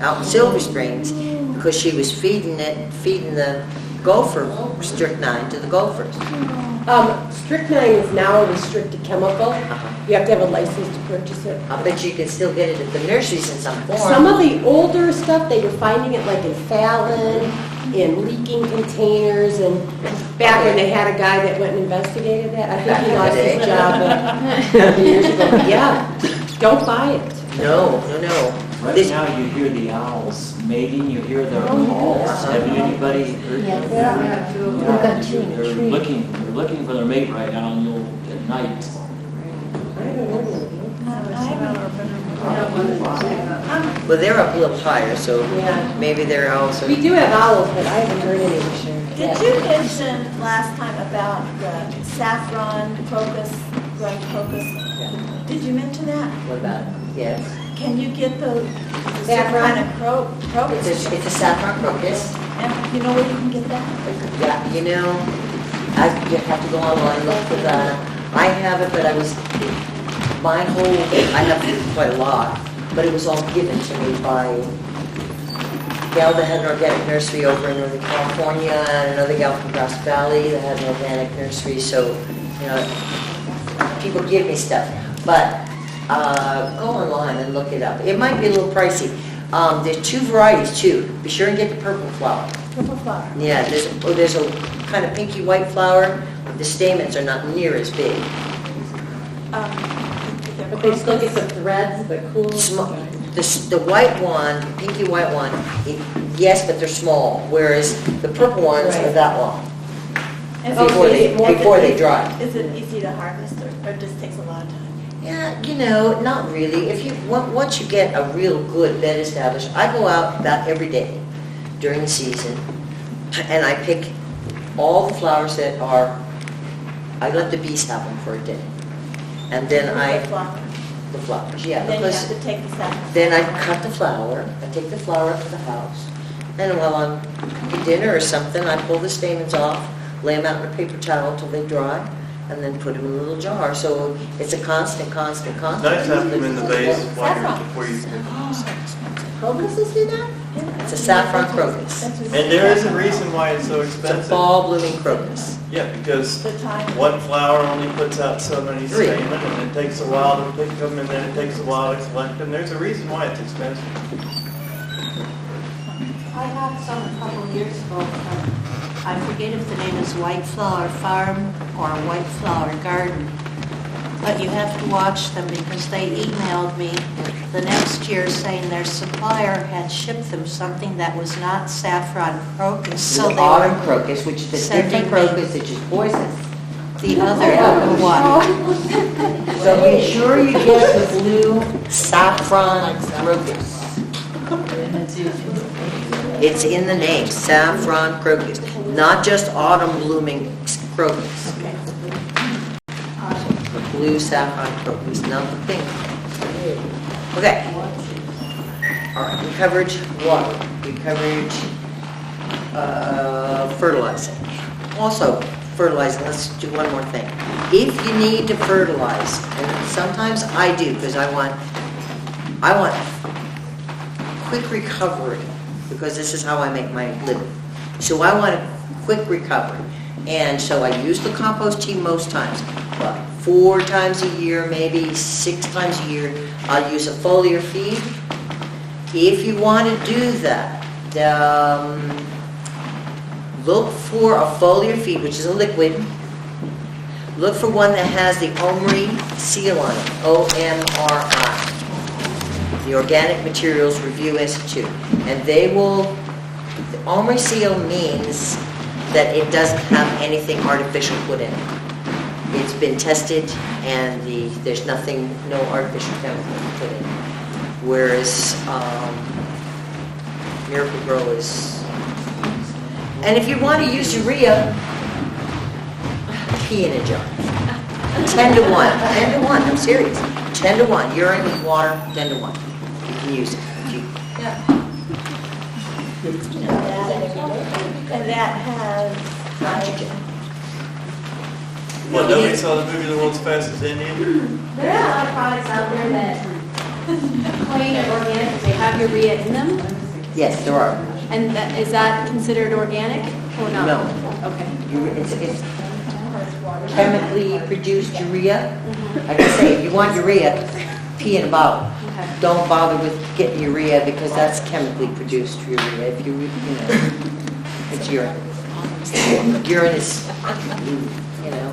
out in Silver Springs because she was feeding the gopher strychnine to the gophers. Strychnine is now a restricted chemical. You have to have a license to purchase it. I bet you can still get it at the nurseries in some form. Some of the older stuff, they were finding it like in Fallon, in leaking containers, and back when they had a guy that went and investigated that. I think he lost his job years ago. Yeah, don't buy it. No. Right This- now, you hear the owls mating, you hear their calls. Have anybody heard them? They're looking for their mate right now, and you'll, at night. Well, they're up a little higher, so maybe they're also. We do have owls, but I haven't heard any this year. Did you mention last time about the saffron crocus, growing crocus? Did you mention that? What about it? Yes. Can you get the Saffron? kind of crocus? It's a saffron crocus. And you know where you can get that? Yeah, you have to go online and look for that. I have it, but I have quite a lot, but it was all given to me by a gal that had an organic nursery over in Northern California, and another gal from Grass Valley that had an organic nursery, so, people give me stuff. But go online and look it up. It might be a little pricey. There's two varieties too. Be sure and get the purple flower. Purple flower. Yeah, there's a kind of pinky white flower. The stamens are not near as big. But they still get the threads, the cool. The white one, the pinky white one, yes, but they're small, whereas the purple ones are that long. Before they dry. Is it easy to harvest or just takes a lot of time? Yeah, not really. Once you get a real good bed established, I go out about every day during the season, and I pick all the flowers that I let the bees have them for a day. And then the flowers, yeah. Then you have to take the saffron. Then I cut the flower, I take the flower up to the house, and while I'm cooking dinner or something, I pull the stamens off, lay them out in a paper towel until they dry, and then put them in a little jar. So it's a constant. Nice to have them in the vase before you. Crocuses do that? It's a saffron crocus. And there is a reason why it's so expensive. It's a fall blooming crocus. Yeah, because one flower only puts out so many stamen, and it takes a while to pick them, and then it takes a while to collect them. There's a reason why it's expensive. I got some a couple of years ago from, I forget if the name is White Flower Farm or White Flower Garden, but you have to watch them because they emailed me the next year saying their supplier had shipped them something that was not saffron crocus. So The they autumn were crocus, which is a sending different me crocus, which is poisonous. the other one. So be sure you get the blue saffron crocus. It's in the name, saffron crocus, not just autumn blooming crocus. The blue saffron crocus, not the pink. Okay. All right, we covered water. We covered fertilizing. Also, fertilizing, let's do one more thing. If you need to fertilize, and sometimes I do because I want quick recovery, because this is how I make my living. So I want a quick recovery. And so I use the compost tea most times. But 4 times a year, maybe 6 times a year, I'll use a foliar feed. If you want to do that, look for a foliar feed, which is a liquid. Look for one that has the OMRI seal on it, OMRI. The Organic Materials Review Institute. And the OMRI seal means that it doesn't have anything artificial put in it. It's been tested and there's no artificial chemical put in it. Whereas Miracle-Gro is... And if you want to use urea, pee in a jar. 10 to 1. 10 to 1, I'm serious. 10 to 1. Urine with water, 10 to 1. You can use it. And that has nitrogen. Well, nobody saw the movie The World's Fastest Indian? There are a lot of products out there that claim they're organic, they have urea in them. Yes, there are. And is that considered organic or not? No. Okay. chemically produced urea. Like I say, if you want urea, pee in a bottle. Don't bother with getting urea because that's chemically produced urea. If you know, it's urine. Urine is, you know,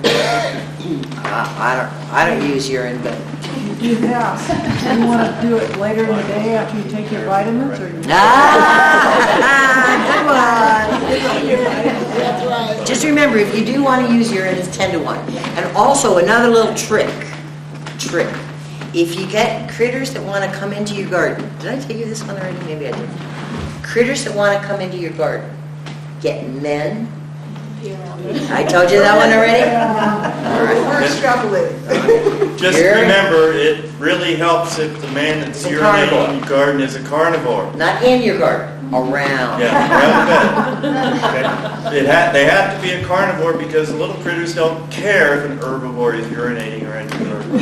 I don't use urine, but. Do that. Do you want to do it later in the day after you take your vitamins, or? Good one. Just remember, if you do want to use urine, it's 10 to 1. And also, another little trick. If you get critters that want to come into your garden, did I tell you this one already? Maybe I did. Critters that want to come into your garden, get men. I told you that one already? We're extrapolating. Just remember, it really helps if the man that's urinating in your garden is a carnivore. Not in your garden, around. Yeah, around the bed. Okay. They have to be a carnivore because little critters don't care if an herbivore is urinating around your garden.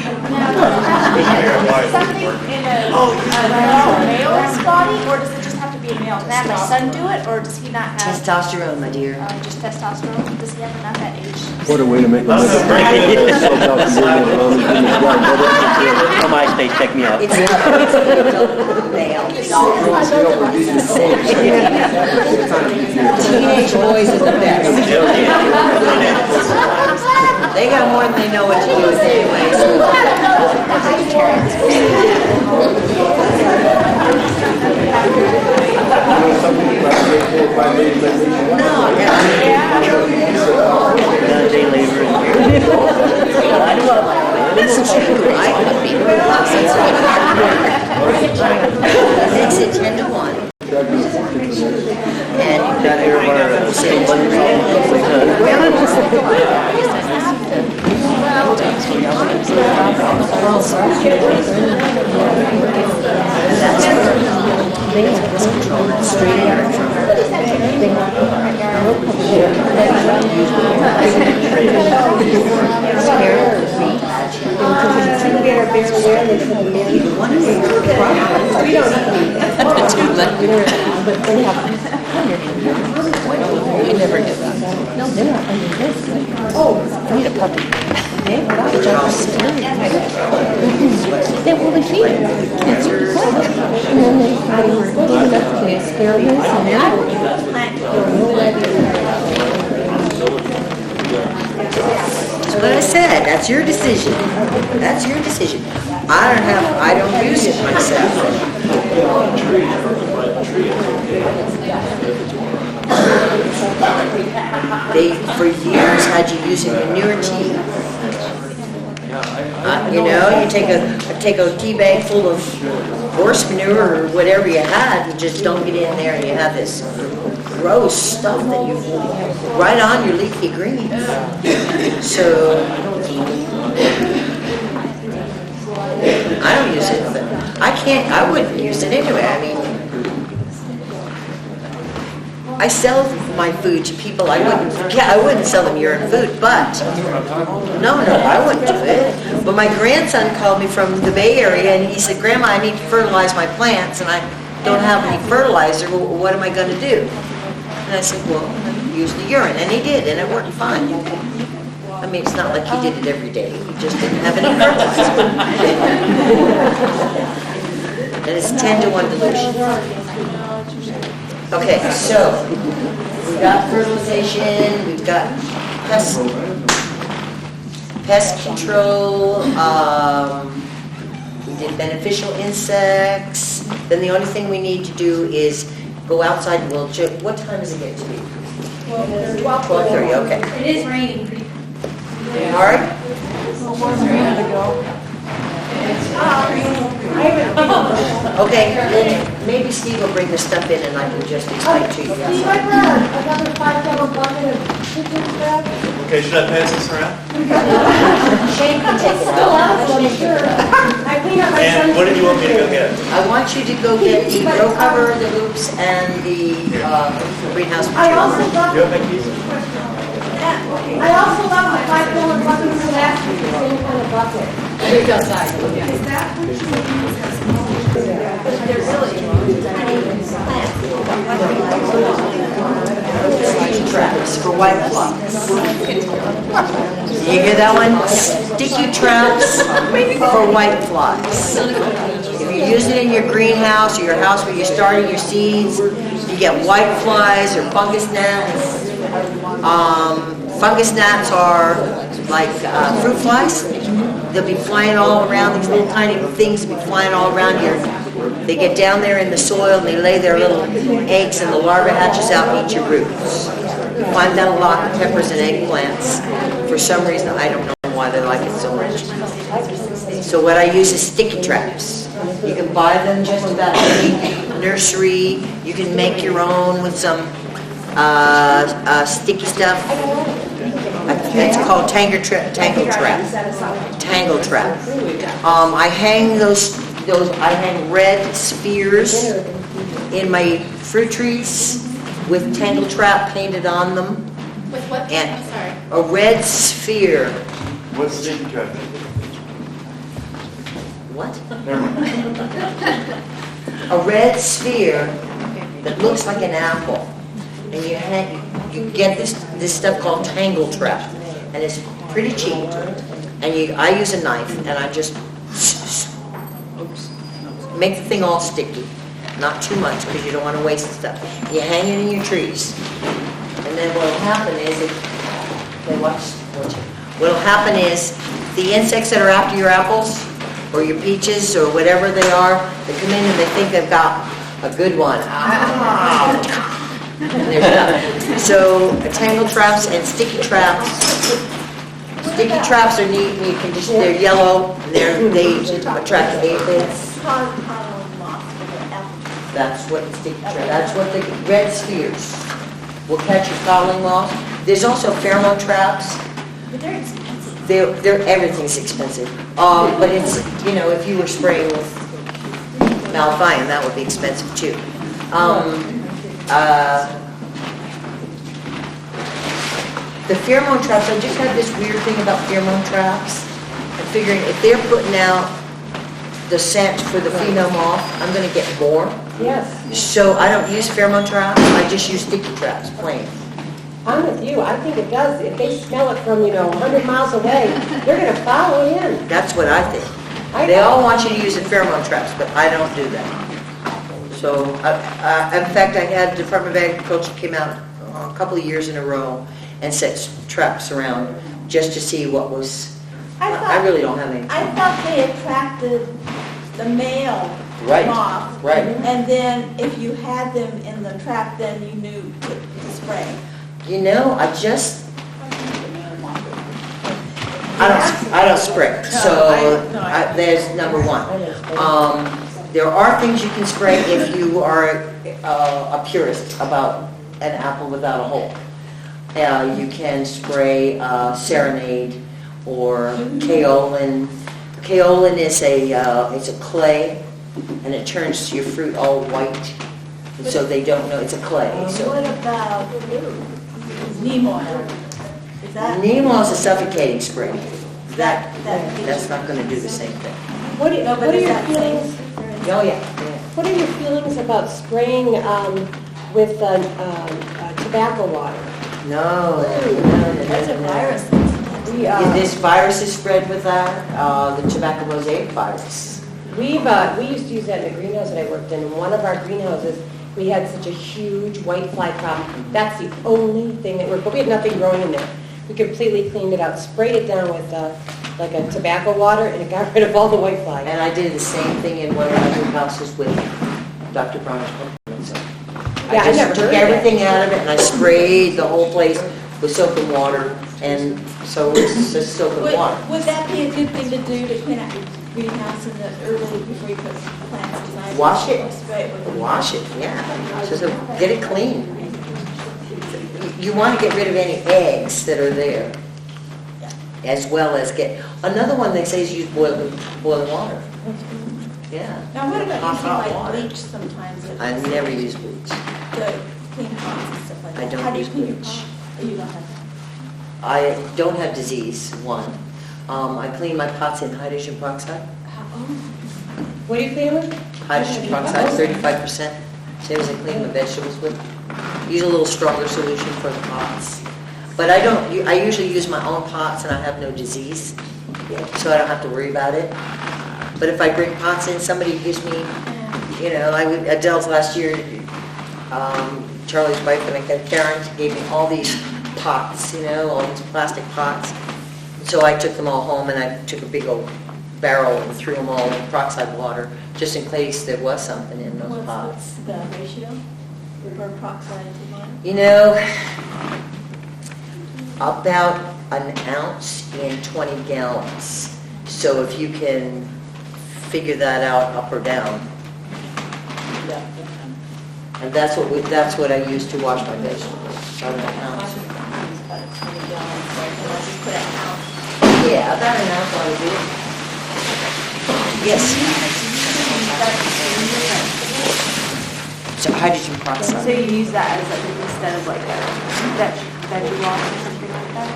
Something in a male's body, or does it just have to be a male? Can I have my son do it, or does he not have? Testosterone, my dear. Just testosterone? Does he have enough at age? What a way to make a living. On MySpace, check me out. It's male. Teenage boys are the best. They got more than they know what to do with anyway. It's true. Makes it 10 to 1. And you've got everybody sitting You never get that. No, they're not under this. Oh, I need a puppy. They will they feed it. It's really good. And then they were giving up the experiments and That's what I said. That's your decision. That's your decision. I don't use it myself. They, for years, had you using manure tea. You know, you take a tea bag full of horse manure or whatever you had, and just dunk it in there, and you have this gross stuff that you right on your leafy greens. So I don't use it, but I wouldn't use it anyway. I mean, I sell my food to people. I wouldn't sell them urine food, but no, I wouldn't do it. But my grandson called me from the Bay Area, and he said, "Grandma, I need to fertilize my plants, and I don't have any fertilizer. Well, what am I going to do?" And I said, "Well, use the urine," and he did, and it worked fine. I mean, it's not like he did it every day. He just didn't have any fertilizer. And it's 10 to 1 dilution. Okay, so we've got fertilization, we've got pest control, we did beneficial insects. Then the only thing we need to do is go outside. Well, what time does it get to be? 12:30, okay. It is raining pretty Hard? Okay, then maybe Steve will bring the stuff in and I can just explain to you. Steve, I brought another 5-gallon bucket of chicken scraps. Okay, should I pass this around? Shane can take it Still out. out, I'm sure. I cleaned up my son's. And what did you want me to go get? I want you to go get the row cover, the loops, and the greenhouse I also material. got, You have my keys? I also got my 5-gallon bucket of scraps, the same kind of bucket. It's outside. Is that what you use as They're really traps for white flies. You hear that one? Sticky traps for white flies. If you use it in your greenhouse or your house where you're starting your seeds, you get white flies or fungus gnats. Fungus gnats are like fruit flies. They'll be flying all around, these little tiny things will be flying all around here. They get down there in the soil and they lay their little eggs and the larva hatches out and eat your roots. You find that a lot in peppers and eggplants. For some reason, I don't know why they like it so much. So what I use is sticky traps. You can buy them just about any nursery. You can make your own with some sticky stuff. It's called tangle trap. Tangle trap. I hang I hang red spheres in my fruit trees with tangle trap painted on them. With what? And I'm sorry. a red sphere. What's the trap? What? Never mind. A red sphere that looks like an apple. And you get this stuff called tangle trap. And it's pretty cheap. And I use a knife and I just make the thing all sticky. Not too much because you don't want to waste the stuff. You hang it in your trees. And then what'll happen is what'll happen is the insects that are after your apples or your peaches or whatever they are, they come in and they think they've got a good one. And they're done. So tangle traps and sticky traps. Sticky traps are neat and you can just, they're yellow and they attract aphids. That's what the sticky trap, that's what the red spheres will catch your fowling moth. There's also pheromone traps. But they're expensive. Everything's expensive. But it's, if you were spraying with malathion, that would be expensive too. The pheromone traps, I just have this weird thing about pheromone traps. I'm figuring if they're putting out the scent for the female moth, I'm going to get more. Yes. So I don't use pheromone traps, I just use sticky traps, plain. I'm with you. I think it does. If they smell it from, 100 miles away, they're going to follow in. That's what I think. They all want you to use the pheromone traps, but I don't do that. So, in fact, I had Department of Agriculture came out a couple of years in a row and set traps around just to see what was. I really don't have any. I thought they attracted the male moth. Right. And then if you had them in the trap, then you knew to spray. I don't spray. So there's number one. There are things you can spray if you are a purist about an apple without a hole. You can spray Serenade or Kaolin. Kaolin is it's a clay, and it turns your fruit all white, and so they don't know it's a clay. So What about neem oil? Is that? neem oil is a suffocating spray. That's not going to do the same thing. What are your feelings? Oh yeah. What are your feelings about spraying with tobacco water? No. That's a virus. This virus is spread with that, the tobacco mosaic virus. We used to use that in the greenhouse that I worked in. In one of our greenhouses, we had such a huge white fly problem. That's the only thing that worked, but we had nothing growing in there. We completely cleaned it out, sprayed it down with like a tobacco water, and it got rid of all the white flies. And I did the same thing in one of my greenhouses with Dr. Brown's company. So Yeah, I I never just took heard of everything that. out of it and I sprayed the whole place with soap and water, and so it's just soap and water. Would that be a good thing to do to clean out your greenhouse in the early before you put plants inside? Wash it. Spray it with Wash it, yeah. So get it clean. You want to get rid of any eggs that are there, as well as another one they say is use boiling water. Yeah. Now, what about Hot using like water. bleach sometimes? I never use bleach. To clean pots and stuff like that. I don't How do you use clean your bleach. pot? Oh, you don't have that. I don't have disease, one. I clean my pots in hydrogen peroxide. What do you clean with? Hydrogen peroxide, 35%. Same as I clean my vegetables with. use a little stronger solution for the pots. But I don't, I usually use my own pots and I have no disease, so I don't have to worry about it. But if I bring pots in, somebody gives me, you know, Adele's last year, Charlie's wife, and I got Karen, gave me all these pots, you know, all these plastic pots. So I took them all home and I took a big old barrel and threw them all in peroxide water, just in case there was something in those pots. What's the ratio for peroxide to water? You know, about an ounce in 20 gallons. So if you can figure that out up or down. And that's what I use to wash my vegetables, about an ounce. Yeah, about an ounce ought to do it. Yes. So hydrogen So peroxide. you use that as like, instead of like a veggie wash or something like that?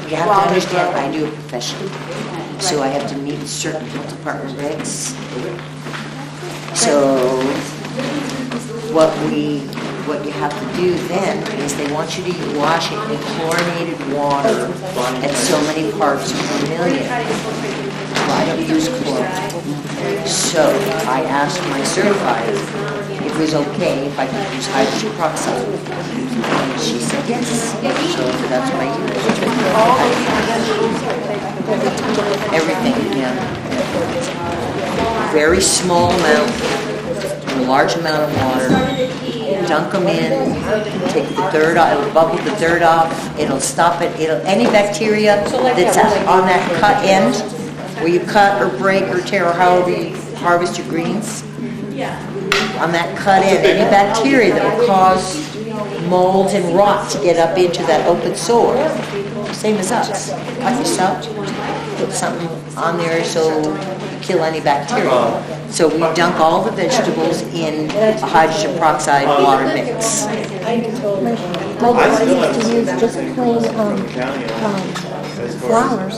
You have to understand, I do it professionally, so I have to meet certain health department regs. So what you have to do then is they want you to wash it in chlorinated water at so many parts per million. I don't use chlorine. So I asked my certifier if it was okay if I could use hydrogen peroxide. And she said yes. So that's what I use. Everything, yeah. Very small amount, a large amount of water. Dunk them in, take the dirt off, it'll bubble the dirt off, it'll stop it, any bacteria that's on that cut end, where you cut or break or tear or however you harvest your greens, on that cut end, any bacteria that will cause mold and rot to get up into that open sore, same as us. Cut yourself, put something on there so you kill any bacteria. So we dunk all the vegetables in a hydrogen peroxide water mix. My dad used to use just plain flowers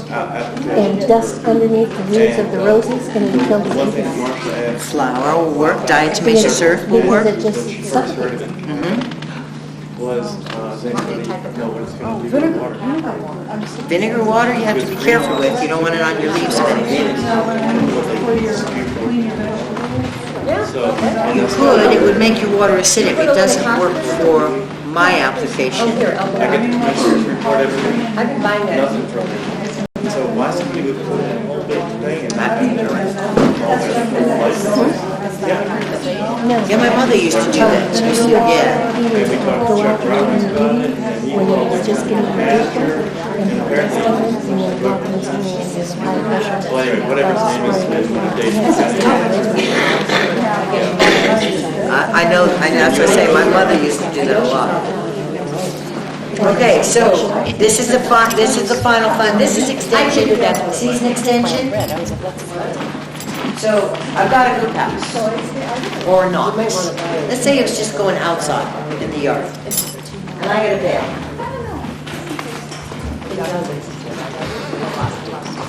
and dust underneath the roots of the roses and it killed the disease. Flour will work, diatomaceous surf will work. Because it just suffocated. Vinegar water you have to be careful with, you don't want it on your leaves or anything. You could, it would make your water acidic, it doesn't work for my application. I get the commissioner's report every week. I've been buying that. Nothing from them. So why somebody would put in a whole big thing and not be Yeah, my mother used to do that, she used to, yeah. And we talked to Chuck Robbins about it, and he called just getting master, and apparently, well, anyway, whatever his name is one of Dave's. I know, that's what I say, my mother used to do that a lot. Okay, so this is the final fund, this is extension, season extension. So I've got a hoop house, or not. Let's say it's just going outside in the yard, and I got a bed.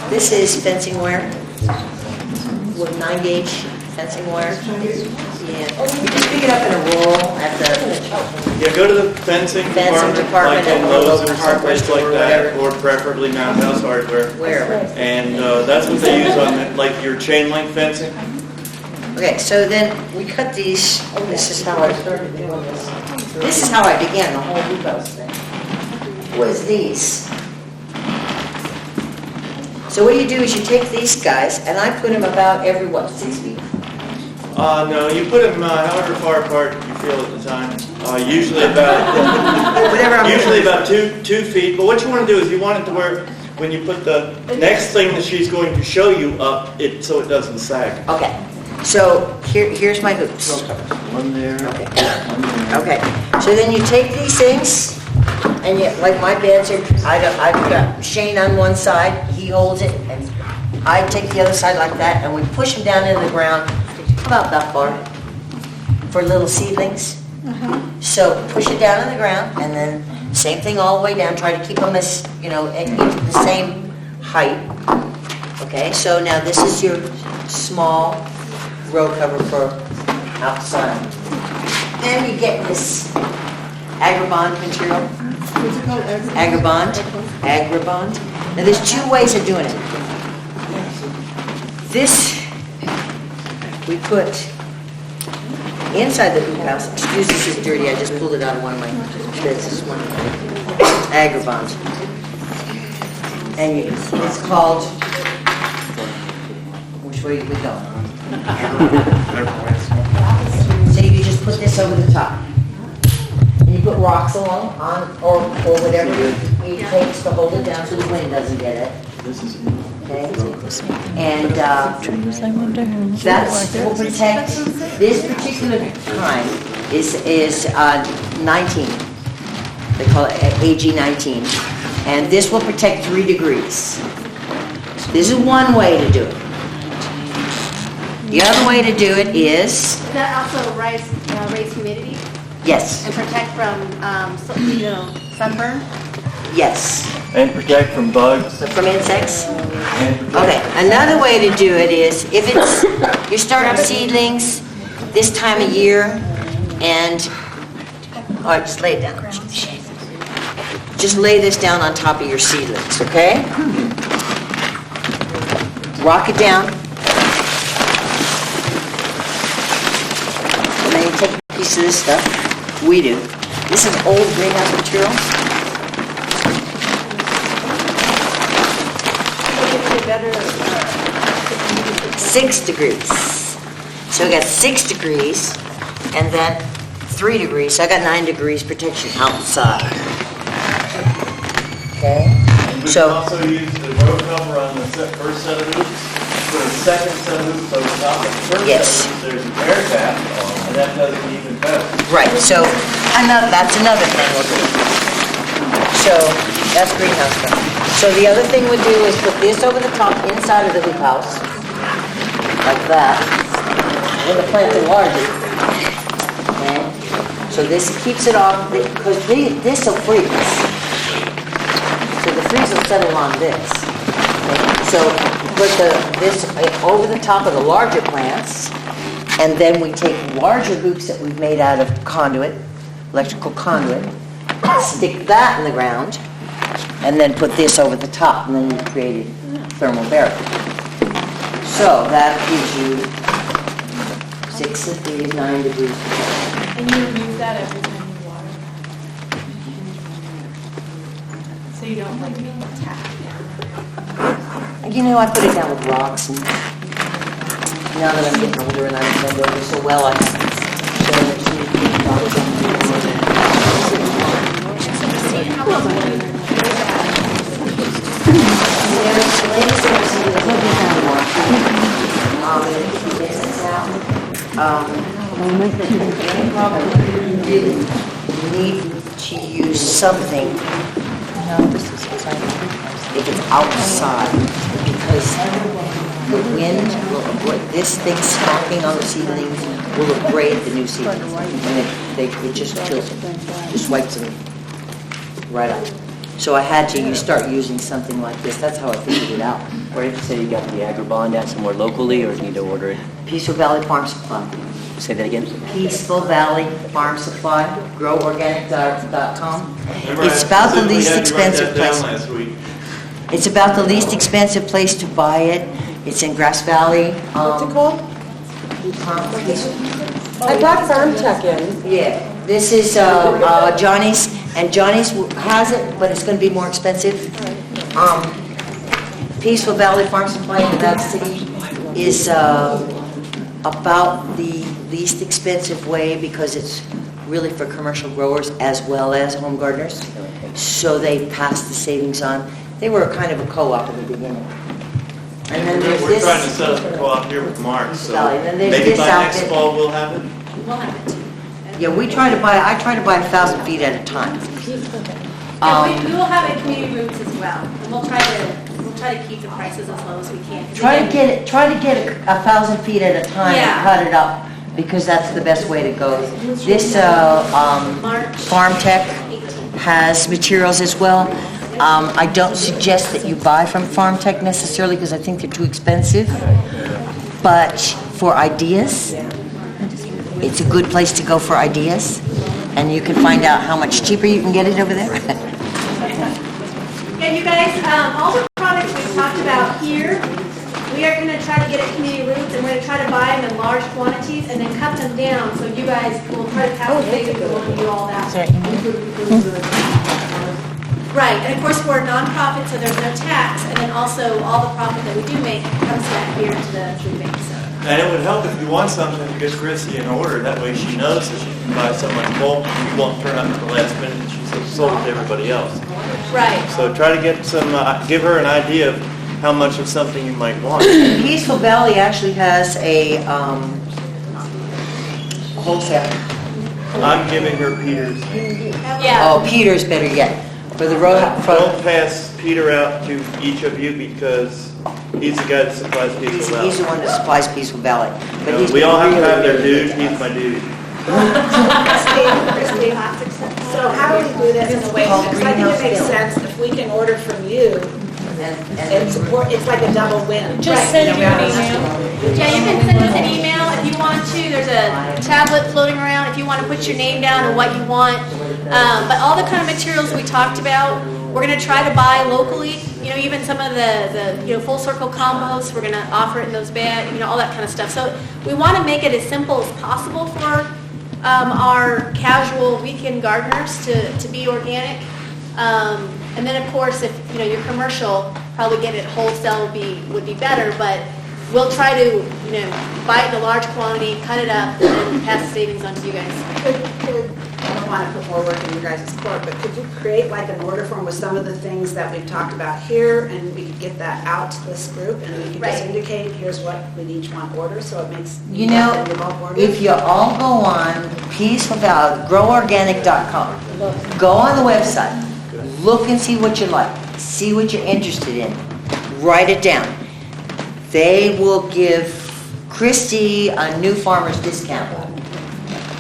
This is fencing wire, with 9-gauge fencing wire. Yeah, you just pick it up in a roll at the Yeah, go to the fencing department, like in Lowe's or someplace like that, or preferably Mountain House Hardware. wherever. And that's what they use on, like, your chain link fencing. Okay, so then we cut these, this is how I started doing this. This is how I began the whole Lucas thing, was these. So what you do is you take these guys, and I put them about every, 6 feet? No, you put them however far apart you feel at the time. Usually about, about 2 feet. But what you want to do is you want it to where when you put the next thing that she's going to show you up, so it doesn't sag. Okay, so here's my hoops. One there. Okay, so then you take these things, and you, like my beds are, I've got Shane on one side, he holds it, and I take the other side like that, and we push them down into the ground, about that far, for little seedlings. So push it down on the ground, and then same thing all the way down, try to keep them as, at the same height. Okay, so now this is your small row cover for outside. Then you get this Agribond material. What's it called? Agribond. Now, there's two ways of doing it. This, we put inside the hoop house. Excuse me, this is dirty. I just pulled it out of one of my beds this morning. Agribond. And it's called, which way do we go? So you just put this over the top. And you put rocks along or whatever it takes to hold it down so the wind doesn't get it. Okay? And that's will protect, this particular kind is 19. They call it AG 19. And this will protect 3 degrees. This is one way to do it. The other way to do it is, Does that also raise humidity yes, and protect from, sunburn? yes. And protect from bugs. From insects? And protect- Okay, another way to do it is, if it's, you're starting seedlings this time of year, and, all right, just lay it down. Just lay this down on top of your seedlings, okay? Rock it down. And then you take a piece of this stuff. We do. This is old greenhouse material. 6 degrees. So I got 6 degrees and then 3 degrees. So I got 9 degrees protection outside. Okay? We So can also use the road cover on the first set of hoops. For the second set of hoops over top of the first Yes. set of hoops, there's an air gap, and that does it even better. right, so that's another thing we'll do. So that's greenhouse stuff. So the other thing we'll do is put this over the top inside of the hoop house, like that. When the plants are larger. Okay? So this keeps it off, because this will freeze. So the freeze will settle on this. Okay? So put this over the top of the larger plants, and then we take larger hoops that we've made out of conduit, electrical conduit, stick that in the ground, and then put this over the top, and then you've created thermal barrier. So that gives you 6 degrees, 9 degrees. And you use that every time you water? So you don't like tap You know, I put it down with rocks, and now that I'm getting older and I remember it so well, I need to use something if it's outside, because the wind will, this thing smacking on the seedlings will abrade the new seedlings, and it just kills them, just wipes them right out. So I had to start using something like this. That's how I figured it out. Where did you say you got the Agribond at, somewhere locally, or do you need to order it? Peaceful Valley Farm Supply. Say that again? Peaceful Valley Farm Supply, groworganic.com. Remember, It's I about the specifically least had you write expensive that down place. last week. It's about the least expensive place to buy it. It's in Grass Valley. What's it called? I brought Farm Tech in. Yeah, this is Johnny's, and Johnny's has it, but it's going to be more expensive. Peaceful Valley Farm Supply in Nevada City is about the least expensive way because it's really for commercial growers as well as home gardeners. So they pass the savings on. They were kind of a co-op in the beginning. And then there's We're trying to this. set up a co-op here with Mark, so Valley, and then there's maybe this by next outfit. fall we'll have it. We'll have it. Yeah, I try to buy 1,000 feet at a time. And we will have it community roots as well. And we'll try to keep the prices as low as we can. 'Cause Try to again, get 1,000 feet at a time and Yeah. cut it up, because that's the best way to go. This Farm Tech has materials as well. I don't suggest that you buy from Farm Tech necessarily because I think they're too expensive, but for ideas, it's a good place to go for ideas. And you can find out how much cheaper you can get it over there. Yeah, you guys, all the products we've talked about here, we are gonna try to get at Community Roots, and we're gonna try to buy them in large quantities and then cut them down, so you guys will try to pass the savings along and do all that. Right, and of course, we're a nonprofit, so there's no tax, and then also all the profit that we do make comes back here to the food bank, so. And it would help if you want something to get Chrissy an order, that way she knows that she can buy so much bulk, and you won't turn up at the last minute and she's sold it to everybody else. Right. So try to get some, give her an idea of how much of something you might want. Peaceful Valley actually has a wholesale. I'm giving her Peter's. Yeah. Oh, Peter's better yet. For the road, Don't pass Peter out to each of you because he's the guy that supplies Peaceful Valley. he's the one that supplies Peaceful Valley. But he's We all have to really, have their really dues, good. he's my dude. So how do we do this in a way, Called because I think it makes Greenhouse sense if we can order from you, and support, it's like a double win. Just send you an email. Yeah, you can send us an email if you want to. There's a tablet floating around if you want to put your name down and what you want. But all the kind of materials we talked about, we're going to try to buy locally. You know, even some of the full circle compost, we're going to offer it in those bags. You know, all that kind of stuff. So we want to make it as simple as possible for our casual weekend gardeners to be organic. And then, of course, if you're commercial, probably get it wholesale would be better. But we'll try to buy it in a large quantity, cut it up, and pass the savings on to you guys. I don't want to put more work in your guys' court, but could you create like an order form with some of the things that we've talked about here, and we could get that out to this group, and we could just indicate, here's what we each want order, so it makes You know, order. if you all go on Peaceful Valley, groworganic.com, go on the website, look and see what you like, see what you're interested in, write it down. They will give Christy a new farmer's discount.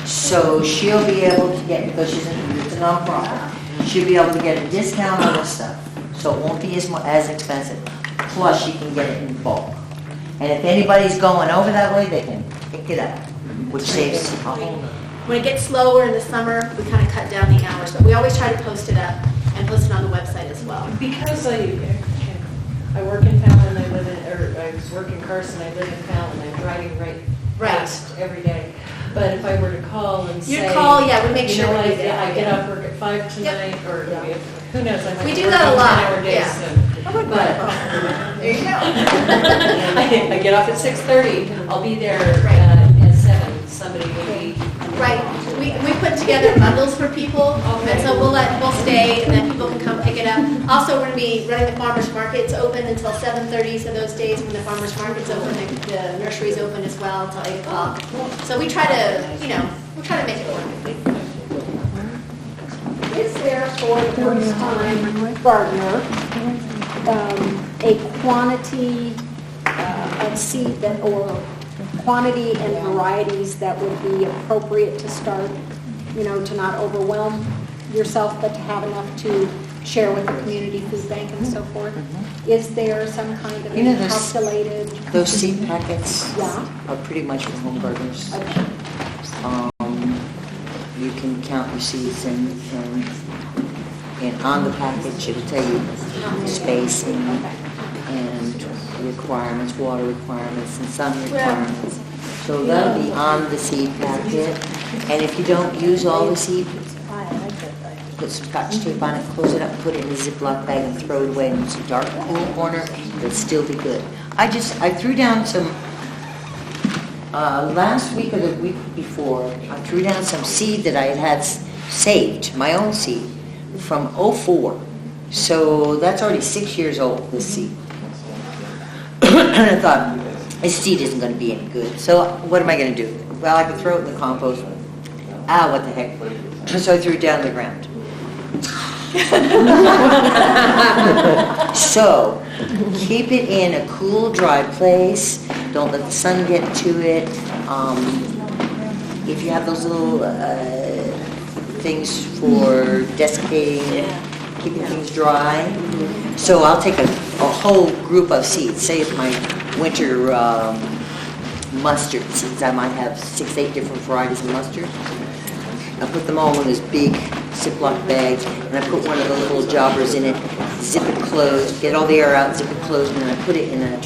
So she'll be able to get, because it's a nonprofit, she'll be able to get a discount on this stuff. So it won't be as expensive. Plus, she can get it in bulk. And if anybody's going over that way, they can pick it up, which saves a whole. When it gets slower in the summer, we kind of cut down the hours, but we always try to post it up and post it on the website as well. Because I work in Fallon, I work in Carson, I live in Fallon, I'm driving right past every day. But if I were to call and say, You'd call, yeah, we make you sure know, we I do that. get up work at 5 tonight, or who knows, I might We be do that a working lot, 10-hour days yeah. soon. But There you go. I get off at 6:30, I'll be there at 7, somebody will be. Right, we put together bundles for people, and so we'll stay, and then people can come pick it up. Also, we're going to be running the farmer's markets open until 7:30, so those days when the farmer's market's open, the nursery's open as well until 8 o'clock. So we try to, we try to make it work. Is there for the first-time gardener a quantity of seed or quantity and varieties that would be appropriate to start, to not overwhelm yourself, but to have enough to share with the community food bank and so forth? Is there some kind of calculated? Those seed packets Yeah. are pretty much for home gardeners. You can count your seeds and on the package it'll tell you spacing and requirements, water requirements and sun requirements. So that'll be on the seed packet. And if you don't use all the seed, put some scotch tape on it, close it up, put it in a Ziploc bag and throw it away in some dark, cool corner. It'll still be good. I threw down some, last week or the week before, I threw down some seed that I had saved, my own seed, from '04. So that's already 6 years old, this seed. And I thought, this seed isn't going to be any good. So what am I going to do? Well, I could throw it in the compost. What the heck. So I threw it down on the ground. So keep it in a cool, dry place. Don't let the sun get to it. If you have those little things for desiccating, keeping things dry. So I'll take a whole group of seeds. Say it's my winter mustard seeds. I might have 6, 8 different varieties of mustard. I put them all in this big Ziploc bag, and I put one of the little jobbers in it, zip it closed, get all the air out, zip it closed, and then I put it in a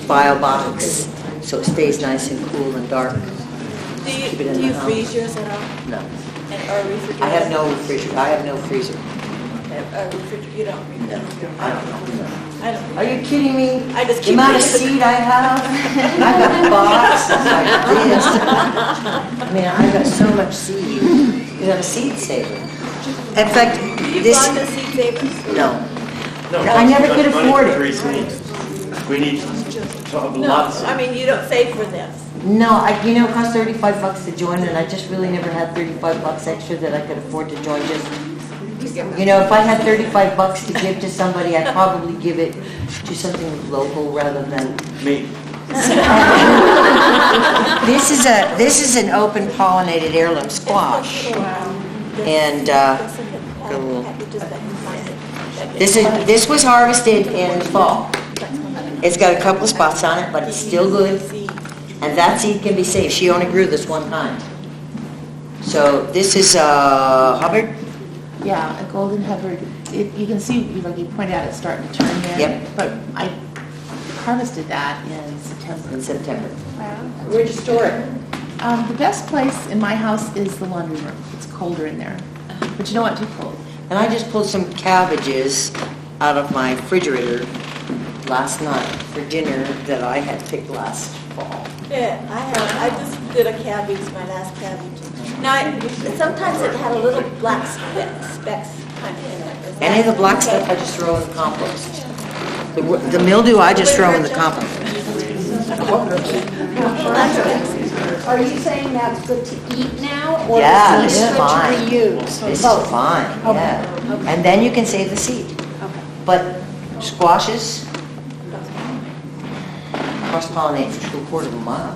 bio box so it stays nice and cool and dark. Do you, Keep it in do the you house. freeze yours at all? No. And, or refrigerator? I have no refrigerator. I have no freezer. You don't refrigerator? I don't know. I don't. Are you kidding me? I just The keep amount of thinking- seed I have, I've got boxes like this. I mean, I've got so much seed. Because I'm a seed saver. In fact, You this, bought the seed savers? no. No, I never could money afford for it. 3 seeds. We need No, lots of I mean, you don't save for this. No, you know, it costs $35 to join, and I just really never had $35 extra that I could afford to join just. You know, if I had $35 to give to somebody, I'd probably give it to something local rather than. me. This is an open pollinated heirloom squash. And, this was harvested in the fall. It's got a couple of spots on it, but it's still good. And that seed can be saved. She only grew this one kind. So this is, Hubbard? Yeah, a golden Hubbard. You can see, like you pointed out, it's starting to turn there. Yep. But I harvested that in September. In September. Where'd you store it? The best place in my house is the laundry room. It's colder in there. But you don't want too cold. And I just pulled some cabbages out of my refrigerator last night for dinner that I had picked last fall. Yeah, I just did a cabbage, my last cabbage. Now, sometimes it had a little black specks kind of in it. Is Any of that the black okay? stuff I just throw in the compost. The mildew I just throw in the compost. Are you saying that's good to eat now, or Yeah, is this it is good fine. to reuse? This Both. is fine, yeah. And then you can save the seed. But squashes cross-pollinate for 1/4 of a mile.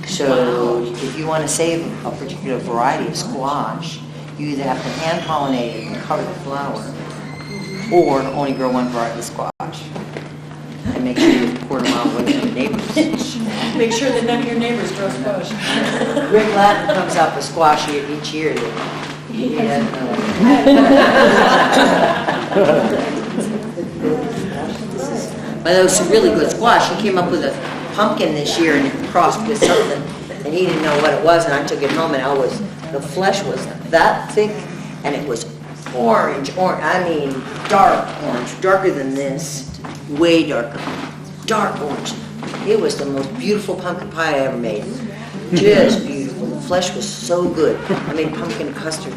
So if you want to save a particular variety of squash, you either have to hand pollinate it and cover the flower, or only grow one variety of squash. And make sure you're 1/4 mile away from your neighbors. Make sure that none of your neighbors grow squash. Rick Latin comes out with squash each year. But it was really good squash. He came up with a pumpkin this year and it crossed with something, and he didn't know what it was, and I took it home, and the flesh was that thick, and it was orange, I mean dark orange, darker than this, way darker, dark orange. It was the most beautiful pumpkin pie I ever made. Just beautiful. The flesh was so good. I made pumpkin custard.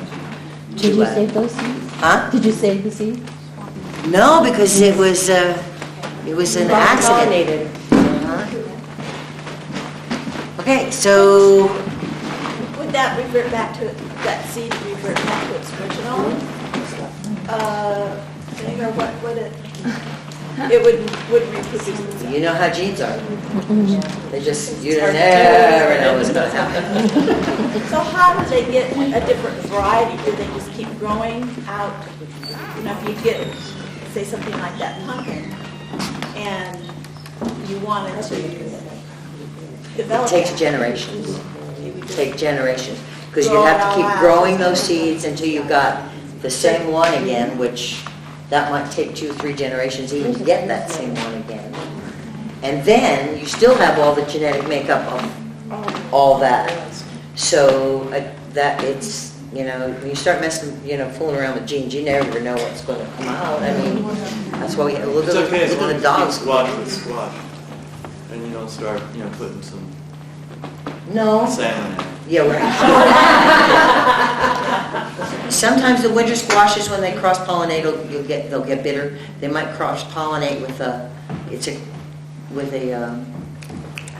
Did you save those seeds? Huh? Did you save the seeds? No, because it was an accident. Okay, so Would that revert back to, that seed revert back to its original thing, or what would it? It would reproduce itself. you know how genes are. They just, you never know what's going to happen. So how do they get a different variety? Do they just keep growing out? You know, if you get, say, something like that pumpkin, and you want it to develop. It takes generations. Take generations. Because you have to keep growing those seeds until you've got the same one again, which that might take 2 or 3 generations even to get that same one again. And then you still have all the genetic makeup of all that. So that it's, you know, when you start messing, fooling around with genes, you never know what's going to come out. I mean, that's why we look It's okay as at long the as dogs. you squash with squash. And you don't start, putting some No. salmon in it. Yeah, right. Sometimes the winter squashes, when they cross-pollinate, they'll get bitter. They might cross-pollinate with a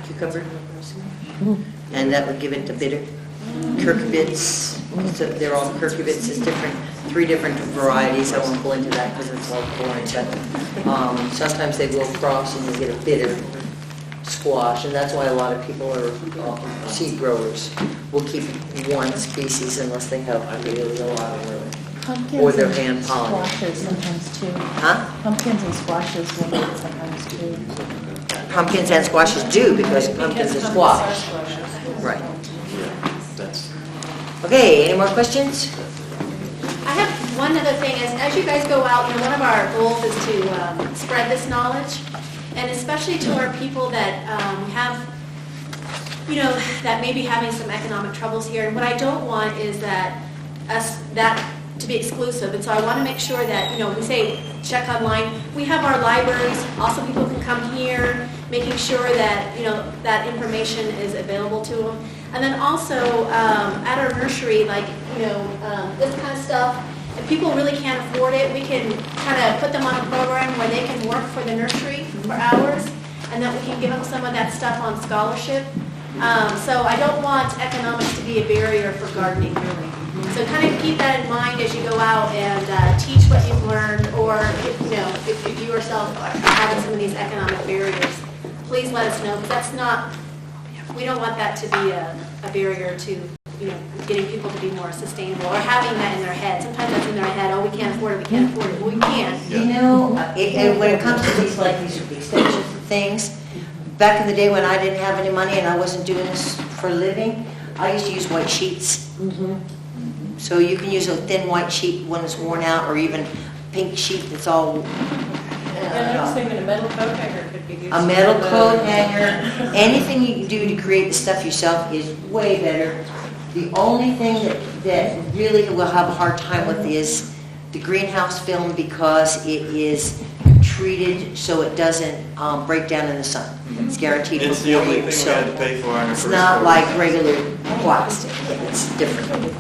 cucumber, and that would give it the bitter. Cucurbits, so they're all cucurbits. It's different, 3 different varieties. I won't go into that because it's all boring. But sometimes they will cross, and you get a bitter squash, and that's why a lot of people are seed growers will keep one species unless they have really a lot of room. Pumpkins Or they're and hand pollinated. squashes sometimes too. Huh? Pumpkins and squashes will make it sometimes too. Pumpkins and squashes do, because pumpkins are squash. Right. Yeah, that's Okay, any more questions? I have one other thing, as you guys go out, one of our goals is to spread this knowledge, and especially to our people that have, that may be having some economic troubles here. And what I don't want is that to be exclusive, and so I want to make sure that, we say check online. We have our libraries, also people can come here, making sure that, that information is available to them. And then also, at our nursery, this kind of stuff, if people really can't afford it, we can kind of put them on a program where they can work for the nursery for hours, and then we can give them some of that stuff on scholarship. So I don't want economics to be a barrier for gardening, really. So kind of keep that in mind as you go out and teach what you've learned, or if you yourself are having some of these economic barriers, please let us know, because we don't want that to be a barrier to getting people to be more sustainable, or having that in their head. Sometimes that's in their head, oh, we can't afford it, we can't afford it. Well, we can. When it comes to these extension things, back in the day when I didn't have any money and I wasn't doing this for a living, I used to use white sheets. So you can use a thin white sheet when it's worn out, or even pink sheet that's all. I was thinking a metal coat hanger could be used. A metal coat hanger, anything you can do to create the stuff yourself is way better. The only thing that really we'll have a hard time with is the greenhouse film, because it is treated so it doesn't break down in the sun. It's guaranteed. It's the only thing we had to pay for on our It's first not order. like regular plastic. It's different.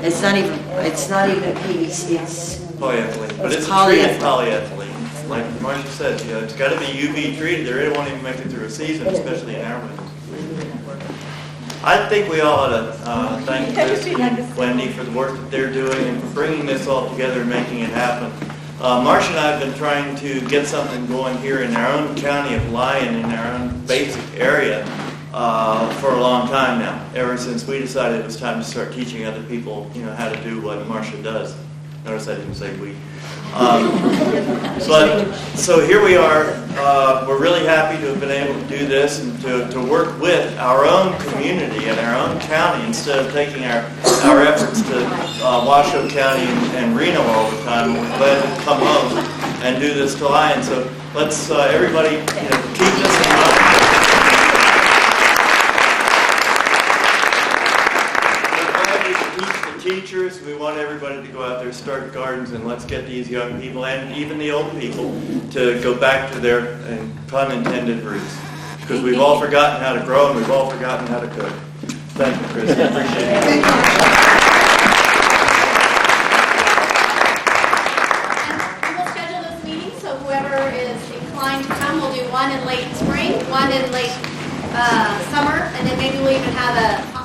It's not even PVC. It's Polyethylene, but It's it's treated polyethylene. polyethylene. Like Marcia said, it's got to be UV treated, or it won't even make it through a season, especially in our winter. I think we all ought to thank Chris and Wendy for the work that they're doing and for bringing this all together and making it happen. Marcia and I have been trying to get something going here in our own county of Lyon, in our own basic area, for a long time now, ever since we decided it was time to start teaching other people, how to do what Marcia does. Notice I didn't say we. But so here we are. We're really happy to have been able to do this and to work with our own community and our own county, instead of taking our efforts to Washoe County and Reno all the time. We're glad to come home and do this to Lyon. So let's everybody keep this in mind. Teachers, we want everybody to go out there, start gardens, and let's get these young people and even the old people to go back to their pun intended roots, because we've all forgotten how to grow and we've all forgotten how to cook. Thank you, Chris. I appreciate it. And we'll schedule this meeting, so whoever is inclined to come, we'll do one in late spring, one in late summer, and then maybe we'll even have a